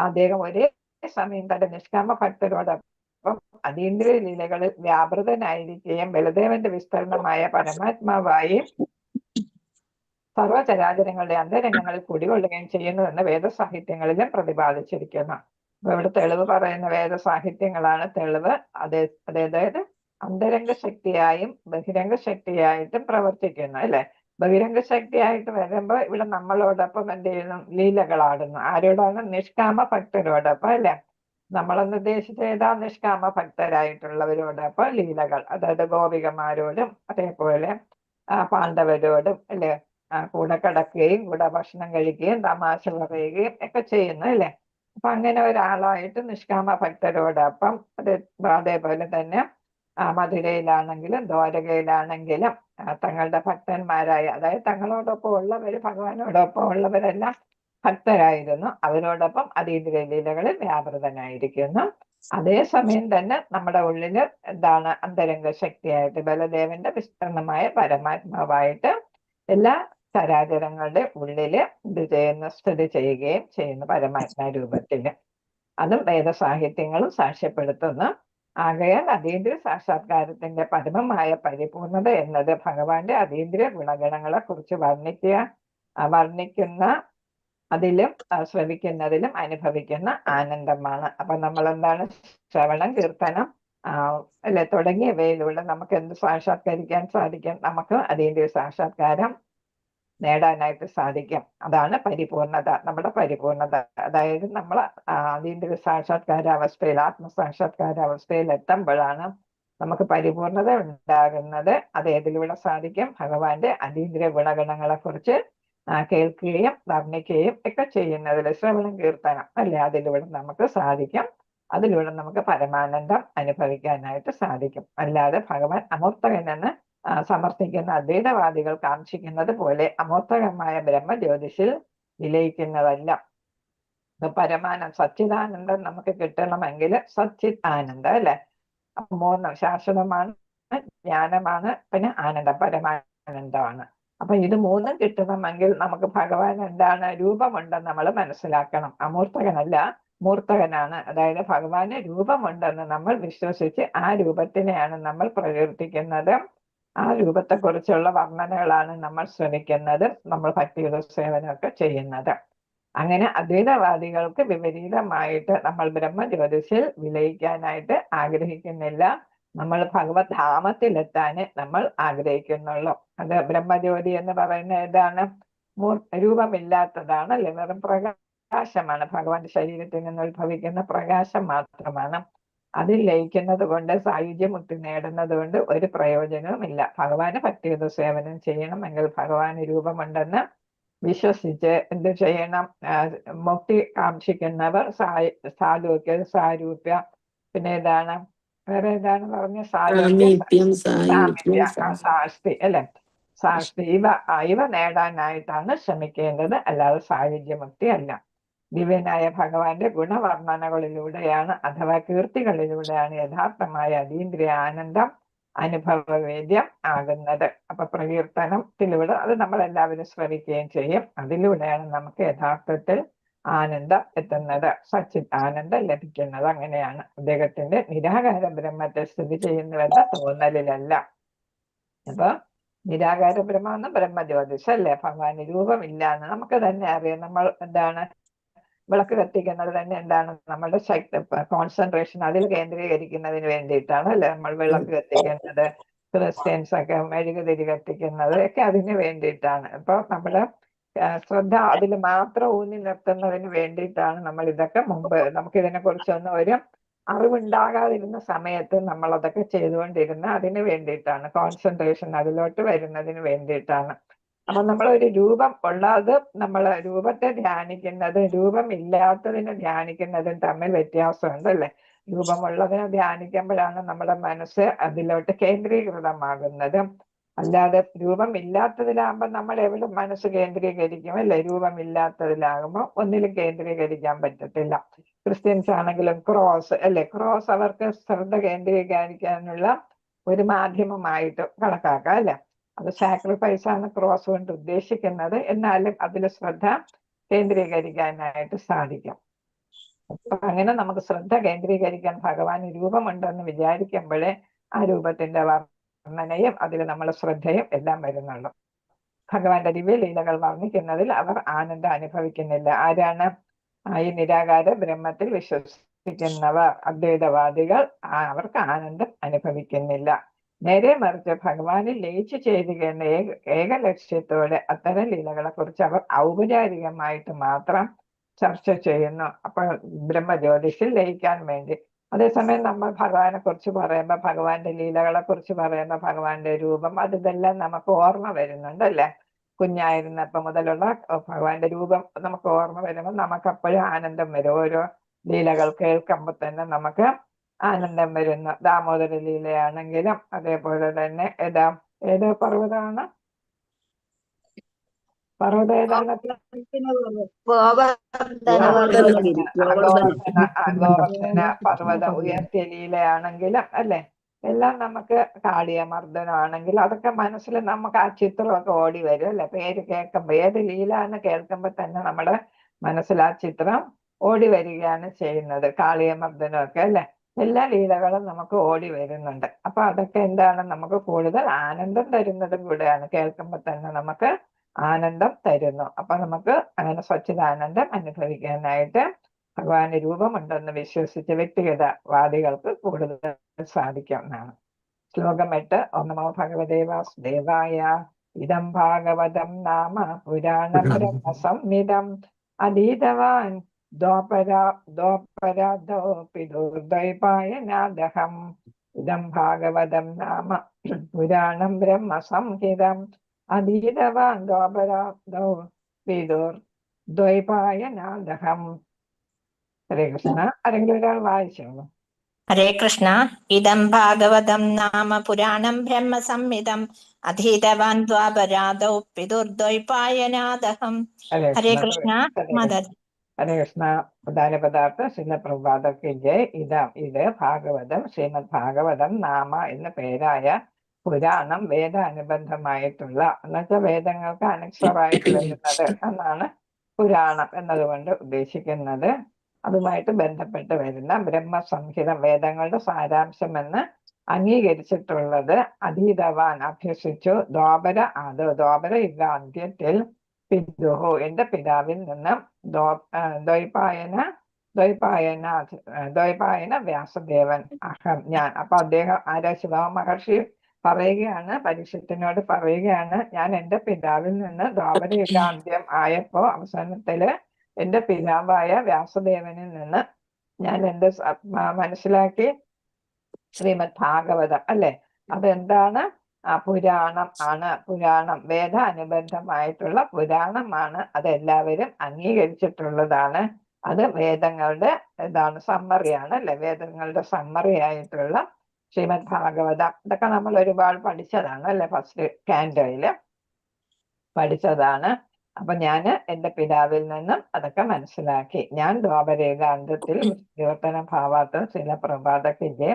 അദ്ദേഹം ഒരേ സമയം തന്റെ നിഷ്കാമ ഭക്തരോടൊപ്പം അതീന്ദ്രിയ ലീലകളിൽ വ്യാപൃതനായിരിക്കുകയും ബലദേവന്റെ വിസ്തീർണമായ പരമാത്മാവായി സർവചരാചരങ്ങളുടെ അന്തരംഗങ്ങളിൽ കുടികൊള്ളുകയും ചെയ്യുന്നുവെന്ന് വേദസാഹിത്യങ്ങളിലും പ്രതിപാദിച്ചിരിക്കുന്നു. അപ്പൊ ഇവിടെ തെളിവ് പറയുന്ന വേദസാഹിത്യങ്ങളാണ് തെളിവ്. അതായത് അന്തരംഗ ശക്തിയായും ബഹിരംഗ ശക്തിയായിട്ടും പ്രവർത്തിക്കുന്നു അല്ലെ. ബഹിരംഗ ശക്തിയായിട്ട് വരുമ്പോ ഇവിടെ നമ്മളോടൊപ്പം എന്ത് ചെയ്യുന്നു? ലീലകളാടുന്നു. ആരോടാണ്? നിഷ്കാമ ഭക്തരോടൊപ്പം അല്ലെ. നമ്മളെന്ന് ഉദ്ദേശിച്ച ഏതാ? നിഷ്കാമ ഭക്തരായിട്ടുള്ളവരോടൊപ്പം ലീലകൾ, അതായത് ഗോപികമാരോടും അതേപോലെ പാണ്ഡവരോടും അല്ലെ കൂടെ കിടക്കുകയും കൂടെ ഭക്ഷണം കഴിക്കുകയും തമാശ പറയുകയും ഒക്കെ ചെയ്യുന്നു അല്ലെ. അപ്പൊ അങ്ങനെ ഒരാളായിട്ട് നിഷ്കാമ ഭക്തരോടൊപ്പം അതേപോലെ തന്നെ മധുരയിലാണെങ്കിലും ദ്വാരകയിലാണെങ്കിലും തങ്ങളുടെ ഭക്തന്മാരായ, അതായത് തങ്ങളോടൊപ്പം ഉള്ളവര്, ഭഗവാനോടൊപ്പം ഉള്ളവരെല്ലാം ഭക്തരായിരുന്നു. അവരോടൊപ്പം അതീന്ദ്രിയ ലീലകളിൽ വ്യാപൃതനായിരിക്കുന്നു. അതേസമയം തന്നെ നമ്മുടെ ഉള്ളില് എന്താണ്? അന്തരംഗ ശക്തിയായിട്ട് ബലദേവന്റെ വിസ്തീർണമായ പരമാത്മാവായിട്ട് എല്ലാ ചരാചരങ്ങളുടെ ഉള്ളില് സ്ഥിതി ചെയ്യുകയും ചെയ്യുന്നു പരമാത്മാ രൂപത്തില്. അതും വേദസാഹിത്യങ്ങളും സാക്ഷ്യപ്പെടുത്തുന്നു. ആകയാൽ അതീന്ദ്രിയ സാക്ഷാത്കാരത്തിന്റെ പരമമായ പരിപൂർണത എന്നത് ഭഗവാന്റെ അതീന്ദ്രിയ ഗുണഗണങ്ങളെ കുറിച്ച് വർണ്ണിക്കുന്ന അതിലും ശ്രവിക്കുന്നതിലും അനുഭവിക്കുന്ന ആനന്ദമാണ്. അപ്പൊ നമ്മൾ എന്താണ്? ശ്രവണം, കീർത്തനം അല്ലെ തുടങ്ങിയവയിലൂടെ നമുക്ക് എന്ത് സാക്ഷാത്കരിക്കാൻ സാധിക്കും? നമുക്ക് അതീന്ദ്രിയ സാക്ഷാത്കാരം നേടാനായിട്ട് സാധിക്കും. അതാണ് പരിപൂർണത, നമ്മുടെ പരിപൂർണത. അതായത് നമ്മൾ അതീന്ദ്രിയ സാക്ഷാത്കാര അവസ്ഥയിൽ, ആത്മസാക്ഷാത്കാര അവസ്ഥയിൽ എത്തുമ്പോഴാണ് നമുക്ക് പരിപൂർണത ഉണ്ടാകുന്നത്. അത് ഏതിലൂടെ സാധിക്കും? ഭഗവാന്റെ അതീന്ദ്രിയ ഗുണഗണങ്ങളെ കുറിച്ച് കേൾക്കുകയും വർണ്ണിക്കുകയും ഒക്കെ ചെയ്യുന്നതിൽ, ശ്രവണം കീർത്തനം അല്ലെ, അതിലൂടെ നമുക്ക് സാധിക്കും. അതിലൂടെ നമുക്ക് പരമാനന്ദം അനുഭവിക്കാനായിട്ട് സാധിക്കും. അല്ലാതെ ഭഗവാൻ അമൂർത്തകനെന്ന് സമർത്ഥിക്കുന്ന അദ്വൈതവാദികൾ കാക്ഷിക്കുന്നത് പോലെ അമൂർത്തകമായ ബ്രഹ്മജ്യോതിഷിൽ വിലയിക്കുന്നതല്ല. സച്ചിദാനന്ദം നമുക്ക് കിട്ടണമെങ്കിൽ സച്ചിത് ആനന്ദം അല്ലെ. മൂന്ന് ശാശ്വതമാണ്, ജ്ഞാനമാണ്, പിന്നെ ആനന്ദം, പരമാനന്ദമാണ്. അപ്പൊ ഇത് മൂന്നും കിട്ടണമെങ്കിൽ നമുക്ക് ഭഗവാൻ എന്താണ്? രൂപമുണ്ടെന്ന് നമ്മൾ മനസ്സിലാക്കണം. അമൂർത്തകനല്ല, മൂർത്തകനാണ്. അതായത് ഭഗവാന് രൂപമുണ്ടെന്ന് നമ്മൾ വിശ്വസിച്ച് ആ രൂപത്തിനെയാണ് നമ്മൾ പ്രകീർത്തിക്കുന്നത്. ആ രൂപത്തെക്കുറിച്ചുള്ള വർണ്ണനകളാണ് നമ്മൾ ശ്രമിക്കുന്നത്, നമ്മൾ ഭക്തിയുടെ സേവനമൊക്കെ ചെയ്യുന്നത്. അങ്ങനെ അദ്വൈതവാദികൾക്ക് വിപരീതമായിട്ട് നമ്മൾ ബ്രഹ്മജ്യോതിഷിൽ വിലയിക്കാനായിട്ട് ആഗ്രഹിക്കുന്നില്ല. നമ്മൾ ഭഗവത് ധാമത്തിലെത്താൻ നമ്മൾ ആഗ്രഹിക്കുന്നുള്ളൂ. അത് ബ്രഹ്മജ്യോതി എന്ന് പറയുന്ന ഏതാണ്? രൂപമില്ലാത്തതാണ് അല്ലെ, വെറും പ്രകാശമാണ്. ഭഗവാന്റെ ശരീരത്തിൽ നിന്ന് ഉത്ഭവിക്കുന്ന പ്രകാശം മാത്രമാണ്. അതിൽ ലയിക്കുന്നത് കൊണ്ട്, സായുജ്യമുക്തി നേടുന്നത് കൊണ്ട് ഒരു പ്രയോജനവുമില്ല. ഭഗവാന് ഭക്തിയുത സേവനം ചെയ്യണമെങ്കിൽ ഭഗവാന് രൂപമുണ്ടെന്ന് വിശ്വസിച്ച് എന്ത് ചെയ്യണം? മുക്തി കാക്ഷിക്കുന്നവർ സാരൂപ്യ, പിന്നെ ഏതാണ് വേറെ ഏതാണ് പറഞ്ഞ? സാസ്തി അല്ലെ. ഇവ നേടാനായിട്ടാണ് ശ്രമിക്കേണ്ടത്, അല്ലാതെ സായുജ്യമുക്തി അല്ല. ദിവ്യനായ ഭഗവാന്റെ ഗുണവർണ്ണനകളിലൂടെയാണ് അഥവാ കീർത്തികളിലൂടെയാണ് യഥാർത്ഥമായ അതീന്ദ്രിയ ആനന്ദം അനുഭവവേദ്യം ആകുന്നത്. അപ്പൊ പ്രകീർത്തനത്തിലൂടെ അത് നമ്മൾ എല്ലാവരും ശ്രവിക്കുകയും ചെയ്യും. അതിലൂടെയാണ് നമുക്ക് യഥാർത്ഥത്തിൽ ആനന്ദം എത്തുന്നത്, സച്ചിത് ആനന്ദം ലഭിക്കുന്നത്. അങ്ങനെയാണ് അദ്ദേഹത്തിന്റെ നിരാകാര ബ്രഹ്മത്തെ സ്ഥിതി ചെയ്യുന്നുവെന്ന തോന്നലിലല്ല. അപ്പൊ നിരാകാര ബ്രഹ്മം ബ്രഹ്മജ്യോതിഷ അല്ലേ, ഭഗവാന് രൂപമില്ല എന്ന് നമുക്ക് തന്നെ അറിയാം. നമ്മൾ എന്താണ് വിളക്ക് കത്തിക്കുന്നത് തന്നെ എന്താണ്, നമ്മുടെ ശക്തി കോൺസെൻട്രേഷൻ അതിൽ കേന്ദ്രീകരിക്കുന്നതിന് വേണ്ടിയിട്ടാണ് അല്ലെ നമ്മൾ വിളക്ക് കത്തിക്കുന്നത്. ക്രിസ്ത്യൻസ് ഒക്കെ മെഴുകുതിരി കത്തിക്കുന്നത് ഒക്കെ അതിന് വേണ്ടിയിട്ടാണ്. ഇപ്പൊ നമ്മള് ശ്രദ്ധ അതിൽ മാത്രം ഊന്നി നിർത്തുന്നതിന് വേണ്ടിയിട്ടാണ് നമ്മൾ ഇതൊക്കെ മുമ്പ് നമുക്ക് ഇതിനെ കുറിച്ചൊന്നും ഒരു അറിവുണ്ടാകാതിരുന്ന സമയത്ത് നമ്മൾ അതൊക്കെ ചെയ്തുകൊണ്ടിരുന്ന അതിന് വേണ്ടിയിട്ടാണ്, കോൺസെൻട്രേഷൻ അതിലോട്ട് വരുന്നതിന് വേണ്ടിയിട്ടാണ്. അപ്പൊ നമ്മളൊരു രൂപം ഉള്ളത് നമ്മൾ രൂപത്തെ ധ്യാനിക്കുന്നത് രൂപമില്ലാത്തതിനെ ധ്യാനിക്കുന്നതും തമ്മിൽ വ്യത്യാസമുണ്ട് അല്ലെ. രൂപമുള്ളതിനെ ധ്യാനിക്കുമ്പോഴാണ് നമ്മുടെ മനസ്സ് അതിലോട്ട് കേന്ദ്രീകൃതമാകുന്നത്. അല്ലാതെ രൂപമില്ലാത്തതിലാകുമ്പോൾ നമ്മൾ എവിടെ മനസ്സ് കേന്ദ്രീകരിക്കും അല്ലെ. രൂപമില്ലാത്തതിലാകുമ്പോൾ ഒന്നിലും കേന്ദ്രീകരിക്കാൻ പറ്റത്തില്ല. ക്രിസ്ത്യൻസ് ആണെങ്കിലും ക്രോസ് അല്ലെ, ക്രോസ് അവർക്ക് ശ്രദ്ധ കേന്ദ്രീകരിക്കാനുള്ള ഒരു മാധ്യമമായിട്ട് കണക്കാക്കാം അല്ലെ. അത് സാക്രിഫൈസ് ആണ് ക്രോസ് കൊണ്ട് ഉദ്ദേശിക്കുന്നത്, എന്നാലും അതിൽ ശ്രദ്ധ കേന്ദ്രീകരിക്കാനായിട്ട് സാധിക്കും. അപ്പൊ അങ്ങനെ നമുക്ക് ശ്രദ്ധ കേന്ദ്രീകരിക്കാൻ ഭഗവാന് രൂപമുണ്ടെന്ന് വിചാരിക്കുമ്പോഴേ ആ രൂപത്തിന്റെ വർണ്ണനയും അതിൽ നമ്മളെ ശ്രദ്ധയും എല്ലാം വരുന്നുള്ളൂ. ഭഗവാന്റെ ദിവ്യലീലകൾ വർണ്ണിക്കുന്നതിൽ അവർ ആനന്ദം അനുഭവിക്കുന്നില്ല. ആരാണ്? ഈ നിരാകാര ബ്രഹ്മത്തിൽ വിശ്വസിക്കുന്നവർ, അദ്വൈതവാദികൾ, അവർക്ക് ആനന്ദം അനുഭവിക്കുന്നില്ല. നേരെ മറിച്ച് ഭഗവാനിൽ ലയിച്ചു ചേരുകയെന്ന ഏക ലക്ഷ്യത്തോടെ അത്തരം ലീലകളെ കുറിച്ച് അവർ ഔപചാരികമായിട്ട് മാത്രം ചർച്ച ചെയ്യുന്നു. അപ്പൊ ബ്രഹ്മജ്യോതിഷിൽ ലയിക്കാൻ വേണ്ടി. അതേസമയം നമ്മൾ ഭഗവാനെ കുറിച്ച് പറയുമ്പോൾ, ഭഗവാന്റെ ലീലകളെ കുറിച്ച് പറയുമ്പോൾ, ഭഗവാന്റെ രൂപം അതിതെല്ലാം നമുക്ക് ഓർമ്മ വരുന്നുണ്ട് അല്ലെ. കുഞ്ഞായിരുന്നപ്പോ മുതലുള്ള ഭഗവാന്റെ രൂപം നമുക്ക് ഓർമ്മ വരുമ്പോൾ നമുക്ക് അപ്പോഴും ആനന്ദം വരും. ഓരോ ലീലകൾ കേൾക്കുമ്പോൾ തന്നെ നമുക്ക് ആനന്ദം വരുന്നു. ദാമോദര ലീലയാണെങ്കിലും അതേപോലെ തന്നെ ഏത് പർവ്വതമാണ്, പർവ്വതം ഏതാണ്? ഗോവർദ്ധന പർവ്വതം ഉയർത്തിയ ലീലയാണെങ്കിലും അല്ലെ, എല്ലാം നമുക്ക് കാളിയമർദ്ദനമാണെങ്കിലും അതൊക്കെ മനസ്സിൽ നമുക്ക് ആ ചിത്രമൊക്കെ ഓടി വരും അല്ലെ. പേര് കേൾക്കുമ്പോ, ഏത് ലീല എന്ന് കേൾക്കുമ്പോ തന്നെ നമ്മുടെ മനസ്സിൽ ആ ചിത്രം ഓടി വരികയാണ് ചെയ്യുന്നത്. കാളിയമർദ്ദനമൊക്കെ അല്ലെ, എല്ലാ ലീലകളും നമുക്ക് ഓടി വരുന്നുണ്ട്. അപ്പൊ അതൊക്കെ എന്താണ്, നമുക്ക് കൂടുതൽ ആനന്ദം തരുന്നതും കൂടെയാണ്. കേൾക്കുമ്പോൾ തന്നെ നമുക്ക് ആനന്ദം തരുന്നു. അപ്പൊ നമുക്ക് അങ്ങനെ സച്ചിദാനന്ദം അനുഭവിക്കാനായിട്ട് ഭഗവാന് രൂപമുണ്ടെന്ന് വിശ്വസിച്ച് വ്യക്തിഗതവാദികൾക്ക് കൂടുതൽ സാധിക്കും എന്നാണ്. ശ്ലോകം 8. ഓം നമോ ഭഗവതേ വാസുദേവായ. ഇദം ഭാഗവതം നാമ പുരാണം ബ്രഹ്മസംഹിതം അധീതവാൻ ദ്വാപരാധോപിദുർദ്വൈപായനാദഹം. ഇദം ഭാഗവതം നാമ പുരാണം ബ്രഹ്മസംഹിതം അധീതവാൻ ദ്വാപരാധോപിദുർദ്വൈപായനാദഹം. ഹരേ കൃഷ്ണ. ആരെങ്കിലും ഒരാൾ വായിച്ചോളൂ. ഹരേ കൃഷ്ണ. ഇദം ഭാഗവതം നാമ പുരാണം ബ്രഹ്മസംഹിതം അധീതവാൻ ദ്വാപരാധൗ പിതുർദ്വൈപായനാദഹം. ഹരേ കൃഷ്ണ. ഹരേ കൃഷ്ണ. പ്രധാന പദാർത്ഥ ശ്രീല പ്രഭാതക്ക് ജയ്. ഇത് ഭാഗവതം, ശ്രീമദ് ഭാഗവതം നാമ എന്ന പേരായ പുരാണം, വേദാനുബന്ധമായിട്ടുള്ള, എന്നുവെച്ചാൽ വേദങ്ങൾക്ക് അനക്ഷരായിട്ട് വരുന്നത് എന്നാണ് പുരാണം എന്നതുകൊണ്ട് ഉദ്ദേശിക്കുന്നത്. അതുമായിട്ട് ബന്ധപ്പെട്ട് വരുന്ന ബ്രഹ്മസംഹിതം, വേദങ്ങളുടെ സാരാംശം എന്ന് അംഗീകരിച്ചിട്ടുള്ളത്. അധീതവാൻ അഭ്യസിച്ചു. ദ്വാപര യുഗാന്ത്യത്തിൽ പിതുഹു എന്റെ പിതാവിൽ നിന്നും ദ്വൈപായന വ്യാസദേവൻ അഹം ഞാൻ. അപ്പൊ അദ്ദേഹം ശിവ മഹർഷി പറയുകയാണ്, പരീക്ഷത്തിനോട് പറയുകയാണ്, ഞാൻ എന്റെ പിതാവിൽ നിന്ന് ദ്വാപര യുഗാന്ത്യം ആയപ്പോ അവസാനത്തില് എന്റെ പിതാവായ വ്യാസദേവനിൽ നിന്ന് ഞാൻ എന്റെ മനസ്സിലാക്കി ശ്രീമദ് ഭാഗവതം അല്ലെ, അതെന്താണ്? പുരാണം ആണ്. പുരാണം വേദാനുബന്ധമായിട്ടുള്ള പുരാണമാണ്. അതെല്ലാവരും അംഗീകരിച്ചിട്ടുള്ളതാണ്. അത് വേദങ്ങളുടെ സമ്മറിയാണ് അല്ലെ, വേദങ്ങളുടെ സമ്മറി ആയിട്ടുള്ള ശ്രീമദ് ഭാഗവതം. ഇതൊക്കെ നമ്മൾ ഒരുപാട് പഠിച്ചതാണ് അല്ലെ ഫസ്റ്റ് കാൻഡോയില്. പഠിച്ചതാണ്. അപ്പൊ ഞാൻ എൻ്റെ പിതാവിൽ നിന്നും അതൊക്കെ മനസ്സിലാക്കി. ഞാൻ ദ്വാപരയുഗ അന്ത്യത്തിൽ വിവർത്തന ഭാവാർത്ഥം ചില പ്രഭാതത്തിന്റെ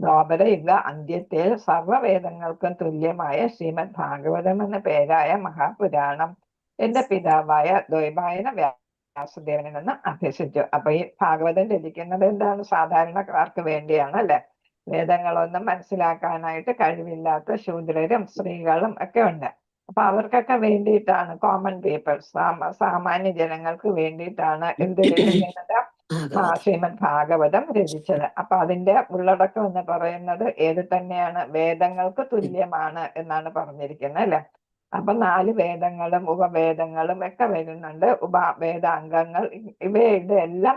ദ്വാപരയുഗ അന്ത്യത്തിൽ സർവവേദങ്ങൾക്കും തുല്യമായ ശ്രീമദ് ഭാഗവതം എന്ന പേരായ മഹാപുരാണം എന്റെ പിതാവായ ദ്വൈപായന വ്യാസദേവനിൽ നിന്ന് അഭ്യസിച്ചു. അപ്പൊ ഈ ഭാഗവതം രചിക്കുന്നത് എന്താണ്? സാധാരണക്കാർക്ക് വേണ്ടിയാണ് അല്ലെ. വേദങ്ങളൊന്നും മനസ്സിലാക്കാനായിട്ട് കഴിവില്ലാത്ത ശൂദ്രരും സ്ത്രീകളും ഒക്കെ ഉണ്ട്. അപ്പൊ അവർക്കൊക്കെ വേണ്ടിയിട്ടാണ്, കോമൺ പീപ്പിൾസ്, സാമാന്യ ജനങ്ങൾക്ക് വേണ്ടിയിട്ടാണ് എന്ത് രചിക്കുന്നത്? ശ്രീമദ് ഭാഗവതം രചിച്ചത്. അപ്പൊ അതിന്റെ ഉള്ളടക്കം എന്ന് പറയുന്നത് ഏത് തന്നെയാണ്? വേദങ്ങൾക്ക് തുല്യമാണ് എന്നാണ് പറഞ്ഞിരിക്കുന്നത് അല്ലെ. അപ്പൊ 4 വേദങ്ങളും ഉപവേദങ്ങളും ഒക്കെ വരുന്നുണ്ട്. വേദാംഗങ്ങൾ ഇവയുടെ എല്ലാം